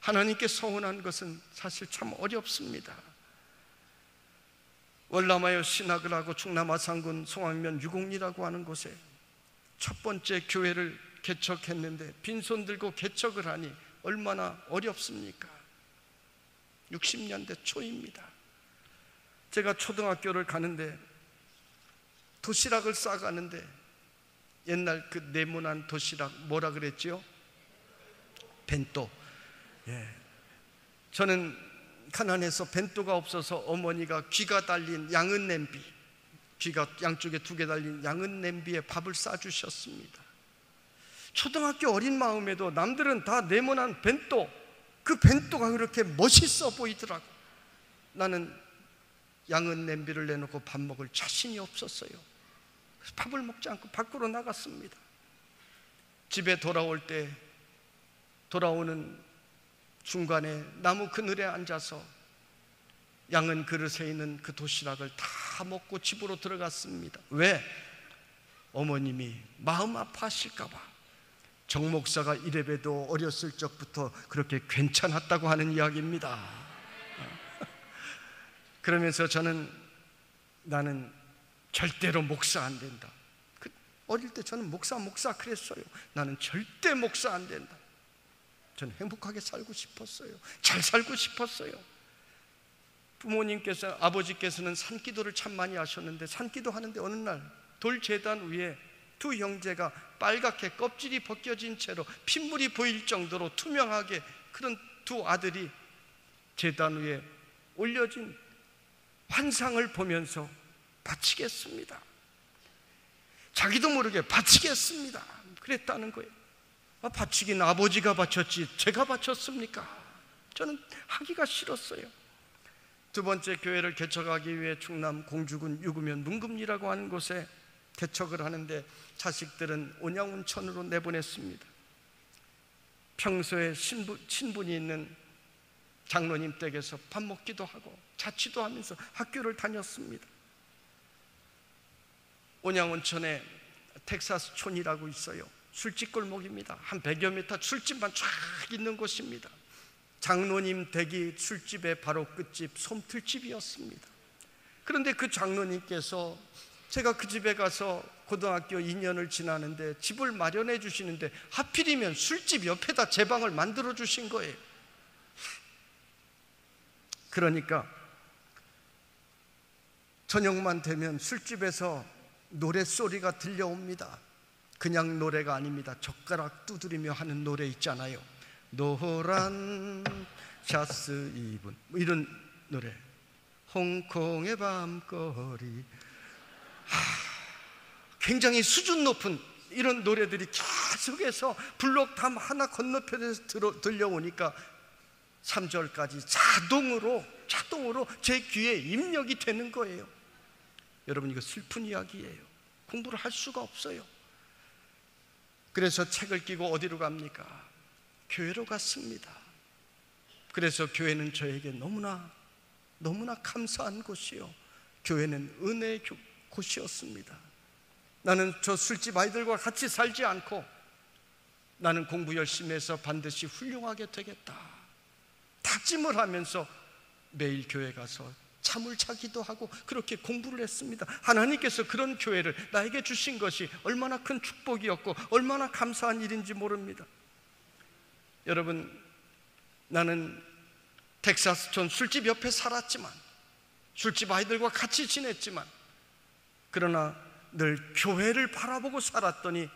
하나님께 서원한 것은 사실 참 어렵습니다. 월남하여 신학을 하고 충남 아산군 송악면 유곡리라고 하는 곳에 첫 번째 교회를 개척했는데 빈손 들고 개척을 하니 얼마나 어렵습니까? 60년대 초입니다. 제가 초등학교를 가는데 도시락을 싸가는데 옛날 그 네모난 도시락 뭐라 그랬죠? 벤또. 예. 저는 가난해서 벤또가 없어서 어머니가 귀가 달린 양은 냄비, 귀가 양쪽에 2개 달린 양은 냄비에 밥을 싸주셨습니다. 초등학교 어린 마음에도 남들은 다 네모난 벤또, 그 벤또가 그렇게 멋있어 보이더라고. 나는 양은 냄비를 내놓고 밥 먹을 자신이 없었어요. 그래서 밥을 먹지 않고 밖으로 나갔습니다. 집에 돌아오는 중간에 나무 그늘에 앉아서 양은 그릇에 있는 그 도시락을 다 먹고 집으로 들어갔습니다. 왜? 어머님이 마음 아파하실까 봐. 정 목사가 이래봬도 어렸을 적부터 그렇게 괜찮았다고 하는 이야기입니다. 그러면서 나는 절대로 목사 안 된다. 어릴 때 저는 목사 그랬어요. 나는 절대 목사 안 된다. 저는 행복하게 살고 싶었어요. 잘 살고 싶었어요. 아버지께서는 산기도를 참 많이 하셨는데 산기도 하는데 어느 날 돌제단 위에 2 형제가 빨갛게 껍질이 벗겨진 채로 핏물이 보일 정도로 투명하게 그런 2 아들이 제단 위에 올려진 환상을 보면서 바치겠습니다. 자기도 모르게 바치겠습니다. 그랬다는 거예요. 바치긴 아버지가 바쳤지 제가 바쳤습니까? 저는 하기가 싫었어요. 2번째 교회를 개척하기 위해 충남 공주군 유구면 문금리라고 하는 곳에 개척을 하는데 자식들은 온양운천으로 내보냈습니다. 평소에 친분이 있는 장로님 댁에서 밥 먹기도 하고 자취도 하면서 학교를 다녔습니다. 온양운천에 텍사스 촌이라고 있어요. 술집 골목입니다. 한 100여 미터 술집만 쫙 있는 곳입니다. 장로님 댁이 술집의 바로 끝집 솜틀집이었습니다. 그런데 그 장로님께서 제가 그 집에 가서 고등학교 2년을 지나는데 집을 마련해 주시는데 하필이면 술집 옆에다 제 방을 만들어 주신 거예요. 그러니까 저녁만 되면 술집에서 노랫소리가 들려옵니다. 그냥 노래가 아닙니다. 젓가락 두드리며 하는 노래 있잖아요. 노란 샤스 입은 이런 노래, 홍콩의 밤거리, 굉장히 수준 높은 이런 노래들이 계속해서 블록담 하나 건너편에서 들려오니까 3절까지 자동으로 제 귀에 입력이 되는 거예요. 여러분, 이거 슬픈 이야기예요. 공부를 할 수가 없어요. 그래서 책을 끼고 어디로 갑니까? 교회로 갔습니다. 그래서 교회는 저에게 너무나 감사한 곳이요, 교회는 은혜의 곳이었습니다. 나는 저 술집 아이들과 같이 살지 않고 나는 공부 열심히 해서 반드시 훌륭하게 되겠다 다짐을 하면서 매일 교회 가서 잠을 자기도 하고 그렇게 공부를 했습니다. 하나님께서 그런 교회를 나에게 주신 것이 얼마나 큰 축복이었고 얼마나 감사한 일인지 모릅니다. 여러분, 나는 텍사스촌 술집 옆에 살았지만, 술집 아이들과 같이 지냈지만, 그러나 늘 교회를 바라보고 살았더니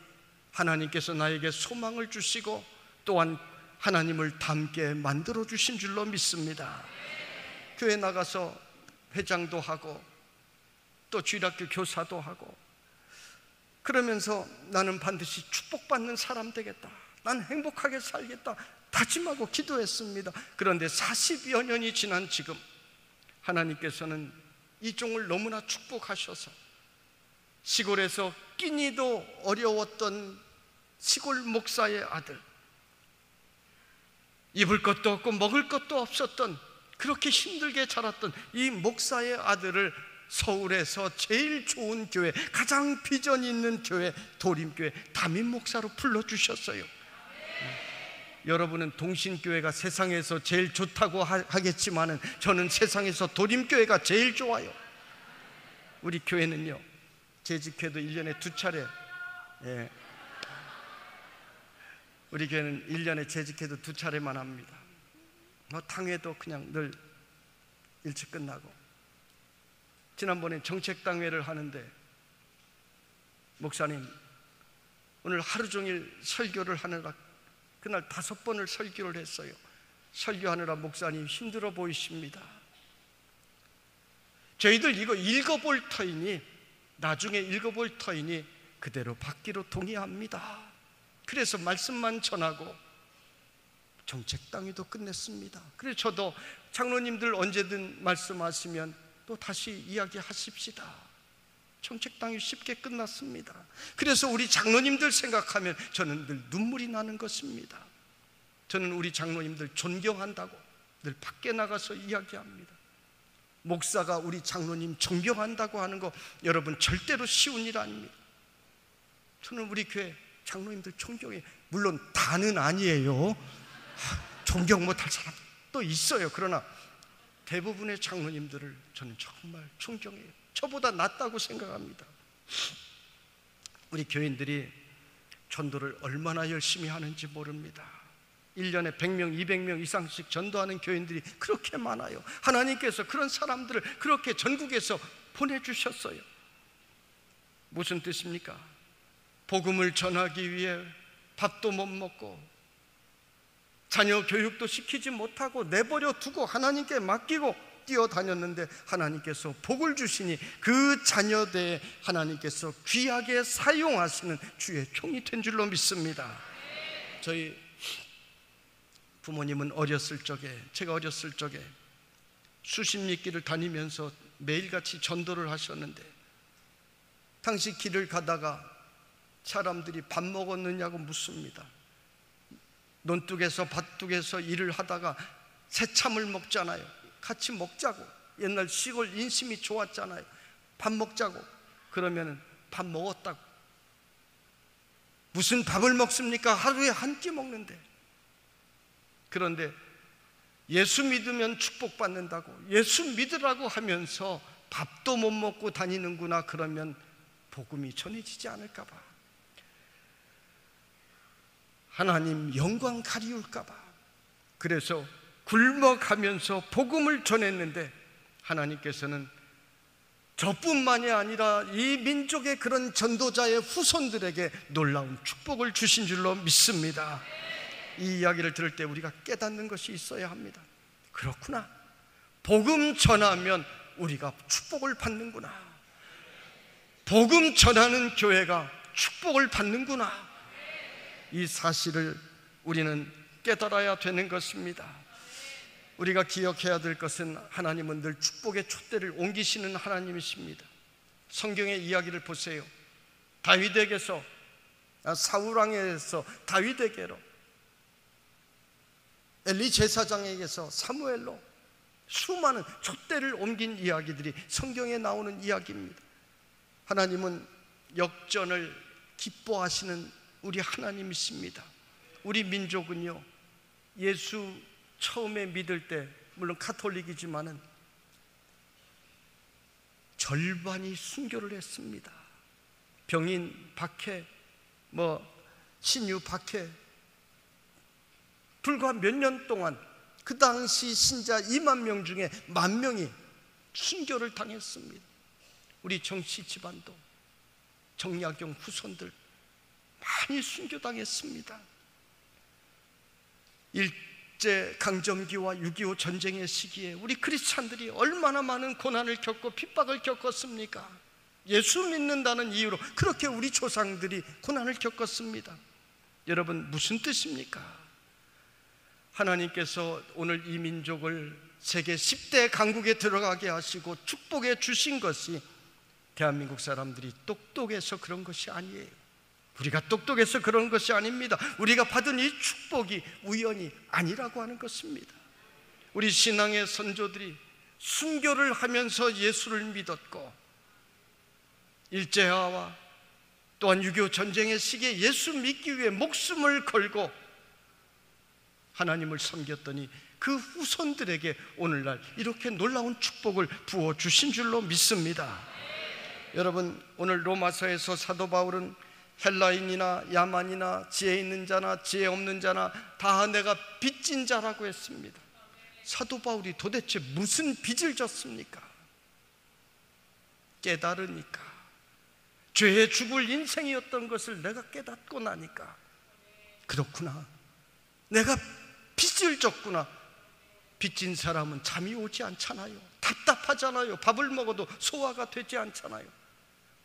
하나님께서 나에게 소망을 주시고 또한 하나님을 닮게 만들어 주신 줄로 믿습니다. 교회 나가서 회장도 하고 또 주일학교 교사도 하고 그러면서 나는 반드시 축복받는 사람 되겠다, 난 행복하게 살겠다 다짐하고 기도했습니다. 그런데 40여 년이 지난 지금 하나님께서는 이 종을 너무나 축복하셔서 시골에서 끼니도 어려웠던 시골 목사의 아들, 입을 것도 없고 먹을 것도 없었던, 그렇게 힘들게 자랐던 이 목사의 아들을 서울에서 제일 좋은 교회, 가장 비전 있는 교회, 도림교회 담임 목사로 불러주셨어요. 여러분은 동신교회가 세상에서 제일 좋다고 하겠지만은 저는 세상에서 도림교회가 제일 좋아요. 우리 교회는요, 재직회도 1년에 2차례, 우리 교회는 1년에 재직회도 2차례만 합니다. 당회도 그냥 늘 일찍 끝나고, 지난번에 정책당회를 하는데 목사님 오늘 하루 종일 설교를 하느라 그날 5번을 설교를 했어요. 설교하느라 목사님 힘들어 보이십니다. 저희들 이거 읽어볼 터이니, 나중에 읽어볼 터이니 그대로 받기로 동의합니다. 그래서 말씀만 전하고 정책당회도 끝냈습니다. 그래서 저도 장로님들 언제든 말씀하시면 또 다시 이야기하십시다. 정책당회 쉽게 끝났습니다. 그래서 우리 장로님들 생각하면 저는 늘 눈물이 나는 것입니다. 저는 우리 장로님들 존경한다고 늘 밖에 나가서 이야기합니다. 목사가 우리 장로님 존경한다고 하는 거 여러분 절대로 쉬운 일 아닙니다. 저는 우리 교회 장로님들 존경해요. 물론 다는 아니에요. 존경 못할 사람도 있어요. 그러나 대부분의 장로님들을 저는 정말 존경해요. 저보다 낫다고 생각합니다. 우리 교인들이 전도를 얼마나 열심히 하는지 모릅니다. 1년에 100명, 200명 이상씩 전도하는 교인들이 그렇게 많아요. 하나님께서 그런 사람들을 그렇게 전국에서 보내주셨어요. 무슨 뜻입니까? 복음을 전하기 위해 밥도 못 먹고 자녀 교육도 시키지 못하고 내버려 두고 하나님께 맡기고 뛰어다녔는데 하나님께서 복을 주시니 그 자녀들에 하나님께서 귀하게 사용하시는 주의 종이 된 줄로 믿습니다. 저희 부모님은 제가 어렸을 적에 수십리길을 다니면서 매일같이 전도를 하셨는데, 당시 길을 가다가 사람들이 밥 먹었느냐고 묻습니다. 논둑에서 밭둑에서 일을 하다가 새참을 먹잖아요. 같이 먹자고. 옛날 시골 인심이 좋았잖아요. 밥 먹자고. 그러면 밥 먹었다고. 무슨 밥을 먹습니까? 하루에 한 끼 먹는데. 그런데 예수 믿으면 축복받는다고, 예수 믿으라고 하면서 밥도 못 먹고 다니는구나. 그러면 복음이 전해지지 않을까 봐, 하나님 영광 가리울까 봐, 그래서 굶어가면서 복음을 전했는데 하나님께서는 저뿐만이 아니라 이 민족의 그런 전도자의 후손들에게 놀라운 축복을 주신 줄로 믿습니다. 이 이야기를 들을 때 우리가 깨닫는 것이 있어야 합니다. 그렇구나, 복음 전하면 우리가 축복을 받는구나, 복음 전하는 교회가 축복을 받는구나, 이 사실을 우리는 깨달아야 되는 것입니다. 우리가 기억해야 될 것은 하나님은 늘 축복의 촛대를 옮기시는 하나님이십니다. 성경의 이야기를 보세요. 다윗에게서, 사울 왕에게서 다윗에게로, 엘리 제사장에게서 사무엘로 수많은 촛대를 옮긴 이야기들이 성경에 나오는 이야기입니다. 하나님은 역전을 기뻐하시는 우리 하나님이십니다. 우리 민족은요, 예수 처음에 믿을 때 물론 카톨릭이지만은 절반이 순교를 했습니다. 병인 박해, 신유 박해, 불과 몇 년 동안 그 당시 신자 2만 명 중에 1만 명이 순교를 당했습니다. 우리 정씨 집안도 정약용 후손들 많이 순교당했습니다. 일제강점기와 6.25 전쟁의 시기에 우리 크리스찬들이 얼마나 많은 고난을 겪고 핍박을 겪었습니까? 예수 믿는다는 이유로 그렇게 우리 조상들이 고난을 겪었습니다. 여러분, 무슨 뜻입니까? 하나님께서 오늘 이 민족을 세계 10대 강국에 들어가게 하시고 축복해 주신 것이 대한민국 사람들이 똑똑해서 그런 것이 아니에요. 우리가 똑똑해서 그런 것이 아닙니다. 우리가 받은 이 축복이 우연이 아니라고 하는 것입니다. 우리 신앙의 선조들이 순교를 하면서 예수를 믿었고, 일제화와 또한 6.25 전쟁의 시기에 예수 믿기 위해 목숨을 걸고 하나님을 섬겼더니 그 후손들에게 오늘날 이렇게 놀라운 축복을 부어주신 줄로 믿습니다. 여러분, 오늘 로마서에서 사도 바울은 헬라인이나 야만이나 지혜 있는 자나 지혜 없는 자나 다 내가 빚진 자라고 했습니다. 사도 바울이 도대체 무슨 빚을 졌습니까? 깨달으니까, 죄에 죽을 인생이었던 것을 내가 깨닫고 나니까, 그렇구나, 내가 빚을 졌구나. 빚진 사람은 잠이 오지 않잖아요. 답답하잖아요. 밥을 먹어도 소화가 되지 않잖아요.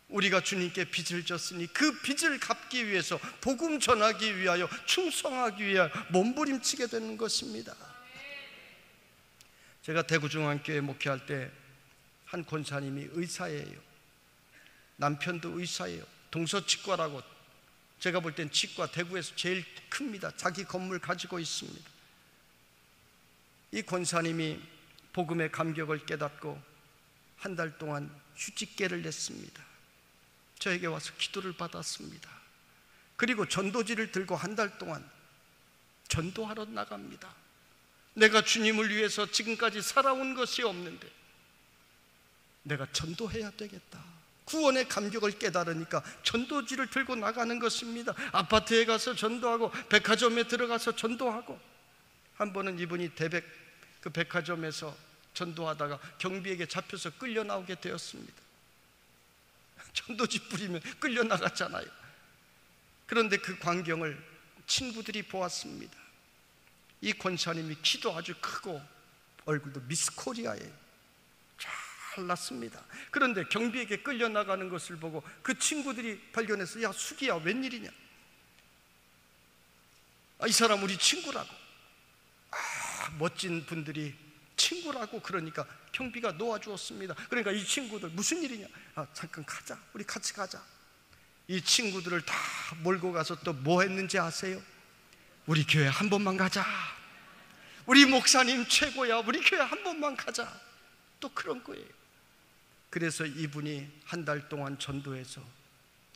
우리가 주님께 빚을 졌으니 그 빚을 갚기 위해서, 복음 전하기 위하여, 충성하기 위하여 몸부림치게 되는 것입니다. 제가 대구중앙교회 목회할 때 한 권사님이 의사예요. 남편도 의사예요. 동서치과라고, 제가 볼 땐 치과 대구에서 제일 큽니다. 자기 건물 가지고 있습니다. 이 권사님이 복음의 감격을 깨닫고 한 달 동안 휴직계를 냈습니다. 저에게 와서 기도를 받았습니다. 그리고 전도지를 들고 한 달 동안 전도하러 나갑니다. 내가 주님을 위해서 지금까지 살아온 것이 없는데 내가 전도해야 되겠다. 구원의 감격을 깨달으니까 전도지를 들고 나가는 것입니다. 아파트에 가서 전도하고 백화점에 들어가서 전도하고, 한 번은 이분이 그 백화점에서 전도하다가 경비에게 잡혀서 끌려 나오게 되었습니다. 전도지 뿌리면 끌려 나갔잖아요. 그런데 그 광경을 친구들이 보았습니다. 이 권사님이 키도 아주 크고 얼굴도 미스 코리아예요. 잘났습니다. 그런데 경비에게 끌려 나가는 것을 보고 그 친구들이 발견해서, 야 수기야, 웬일이냐, 이 사람 우리 친구라고. 멋진 분들이 친구라고 그러니까 경비가 놓아주었습니다. 그러니까 이 친구들 무슨 일이냐, 잠깐 가자, 우리 같이 가자. 이 친구들을 다 몰고 가서 또 뭐 했는지 아세요? 우리 교회 한 번만 가자, 우리 목사님 최고야, 우리 교회 한 번만 가자. 또 그런 거예요. 그래서 이분이 한 달 동안 전도해서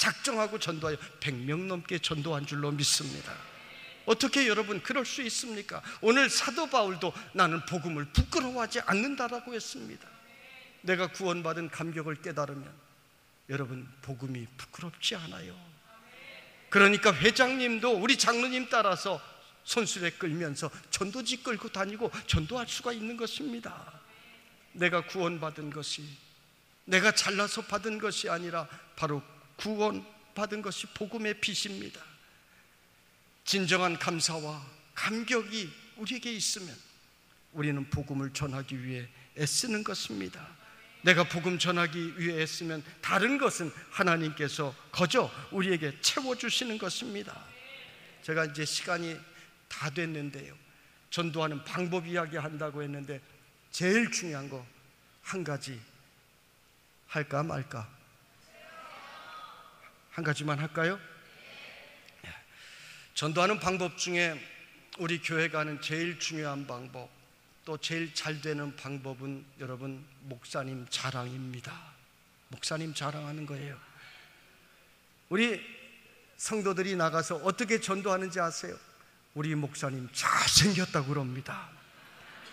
작정하고 전도하여 100명 넘게 전도한 줄로 믿습니다. 어떻게 여러분 그럴 수 있습니까? 오늘 사도 바울도 나는 복음을 부끄러워하지 않는다라고 했습니다. 내가 구원받은 감격을 깨달으면 여러분 복음이 부끄럽지 않아요. 그러니까 회장님도 우리 장로님 따라서 손수레 끌면서 전도지 끌고 다니고 전도할 수가 있는 것입니다. 내가 구원받은 것이 내가 잘나서 받은 것이 아니라 바로 구원받은 것이 복음의 빛입니다. 진정한 감사와 감격이 우리에게 있으면 우리는 복음을 전하기 위해 애쓰는 것입니다. 내가 복음 전하기 위해 애쓰면 다른 것은 하나님께서 거저 우리에게 채워주시는 것입니다. 제가 이제 시간이 다 됐는데요, 전도하는 방법 이야기한다고 했는데 제일 중요한 거 한 가지 할까 말까? 한 가지만 할까요? 전도하는 방법 중에 우리 교회가 하는 제일 중요한 방법, 또 제일 잘 되는 방법은 여러분 목사님 자랑입니다. 목사님 자랑하는 거예요. 우리 성도들이 나가서 어떻게 전도하는지 아세요? 우리 목사님 잘생겼다고 그럽니다.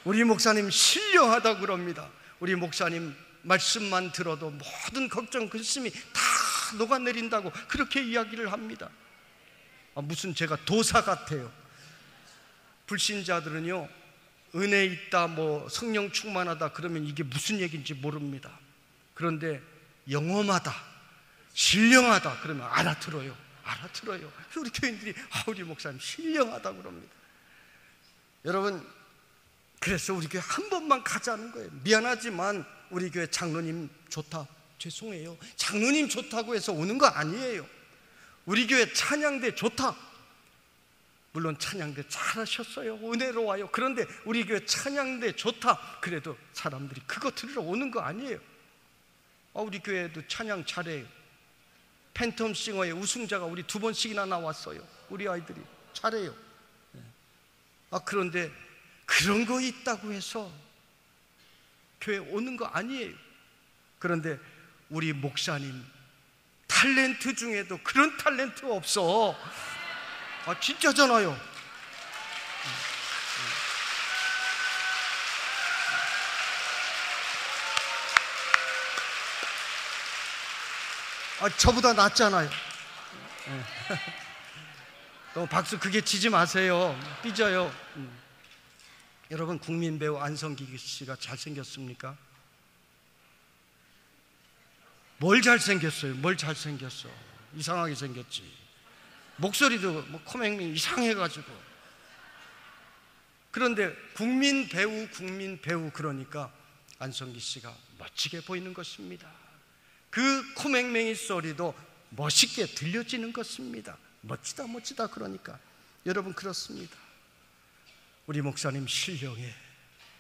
우리 목사님 신령하다고 그럽니다. 우리 목사님 말씀만 들어도 모든 걱정 근심이 다 녹아내린다고 그렇게 이야기를 합니다. 무슨 제가 도사 같아요. 불신자들은요, 은혜 있다, 뭐 성령 충만하다 그러면 이게 무슨 얘기인지 모릅니다. 그런데 영험하다, 신령하다 그러면 알아들어요. 우리 교인들이 우리 목사님 신령하다 그럽니다. 여러분, 그래서 우리 교회 한 번만 가자는 거예요. 미안하지만 우리 교회 장로님 좋다, 죄송해요. 장로님 좋다고 해서 오는 거 아니에요. 우리 교회 찬양대 좋다, 물론 찬양대 잘하셨어요. 은혜로 와요. 그런데 우리 교회 찬양대 좋다, 그래도 사람들이 그거 들으러 오는 거 아니에요. 우리 교회도 찬양 잘해요. 팬텀싱어의 우승자가 우리 2번씩이나 나왔어요. 우리 아이들이 잘해요. 그런데 그런 거 있다고 해서 교회 오는 거 아니에요. 그런데 우리 목사님 탤런트 중에도 그런 탤런트 없어. 진짜잖아요. 저보다 낫잖아요. 또 박수 크게 치지 마세요. 삐져요. 여러분, 국민 배우 안성기 씨가 잘생겼습니까? 뭘 잘생겼어요? 뭘 잘생겼어? 이상하게 생겼지. 목소리도 뭐 코맹맹 이상해가지고. 그런데 국민 배우 그러니까 안성기 씨가 멋지게 보이는 것입니다. 그 코맹맹이 소리도 멋있게 들려지는 것입니다. 멋지다 그러니까. 여러분, 그렇습니다. 우리 목사님 신령해.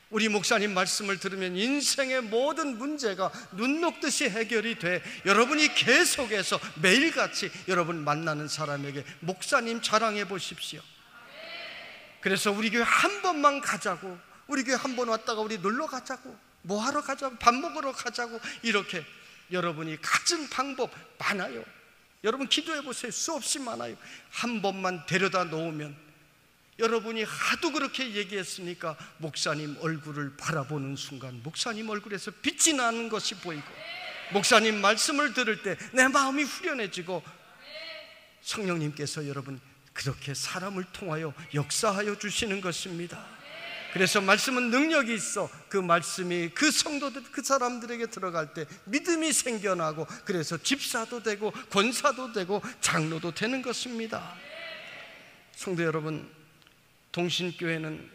우리 목사님 말씀을 들으면 인생의 모든 문제가 눈 녹듯이 해결이 돼. 여러분이 계속해서 매일같이 여러분 만나는 사람에게 목사님 자랑해 보십시오. 그래서 우리 교회 한 번만 가자고, 우리 교회 한 번 왔다가 우리 놀러 가자고, 뭐 하러 가자고, 밥 먹으러 가자고, 이렇게 여러분이 가진 방법 많아요. 여러분 기도해 보세요. 수없이 많아요. 한 번만 데려다 놓으면, 여러분이 하도 그렇게 얘기했으니까 목사님 얼굴을 바라보는 순간 목사님 얼굴에서 빛이 나는 것이 보이고, 목사님 말씀을 들을 때 내 마음이 후련해지고, 성령님께서 여러분 그렇게 사람을 통하여 역사하여 주시는 것입니다. 그래서 말씀은 능력이 있어 그 말씀이 그 성도들, 그 사람들에게 들어갈 때 믿음이 생겨나고, 그래서 집사도 되고 권사도 되고 장로도 되는 것입니다. 성도 여러분, 동신교회는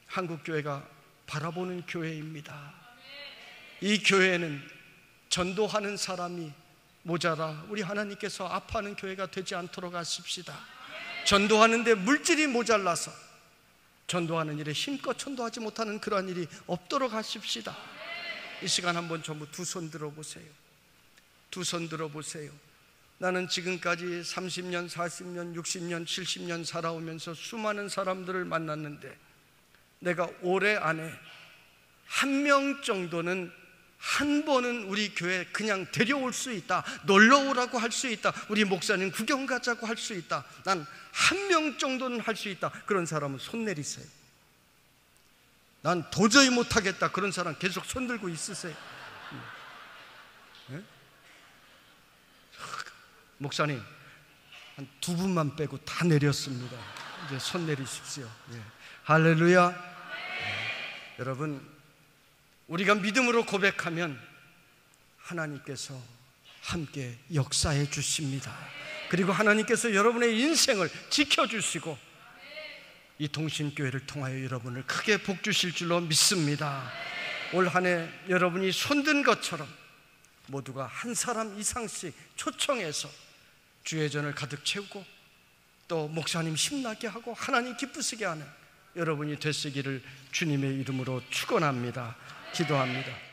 한국교회가 바라보는 교회입니다. 이 교회는 전도하는 사람이 모자라 우리 하나님께서 아파하는 교회가 되지 않도록 하십시다. 전도하는데 물질이 모자라서 전도하는 일에 힘껏 전도하지 못하는 그러한 일이 없도록 하십시다. 이 시간 한번 전부 두 손 들어보세요. 두 손 들어보세요. 나는 지금까지 30년, 40년, 60년, 70년 살아오면서 수많은 사람들을 만났는데, 내가 올해 안에 한 명 정도는 한 번은 우리 교회 그냥 데려올 수 있다, 놀러 오라고 할 수 있다, 우리 목사님 구경 가자고 할 수 있다, 난 한 명 정도는 할 수 있다, 그런 사람은 손 내리세요. 난 도저히 못하겠다, 그런 사람 계속 손 들고 있으세요. 네? 목사님 한 두 분만 빼고 다 내렸습니다. 이제 손 내리십시오. 네. 할렐루야. 네. 여러분, 우리가 믿음으로 고백하면 하나님께서 함께 역사해 주십니다. 그리고 하나님께서 여러분의 인생을 지켜주시고 이 동심교회를 통하여 여러분을 크게 복 주실 줄로 믿습니다. 올 한 해 여러분이 손든 것처럼 모두가 한 사람 이상씩 초청해서 주의 전을 가득 채우고 또 목사님 힘나게 하고 하나님 기쁘시게 하는 여러분이 되시기를 주님의 이름으로 축원합니다. 기도합니다.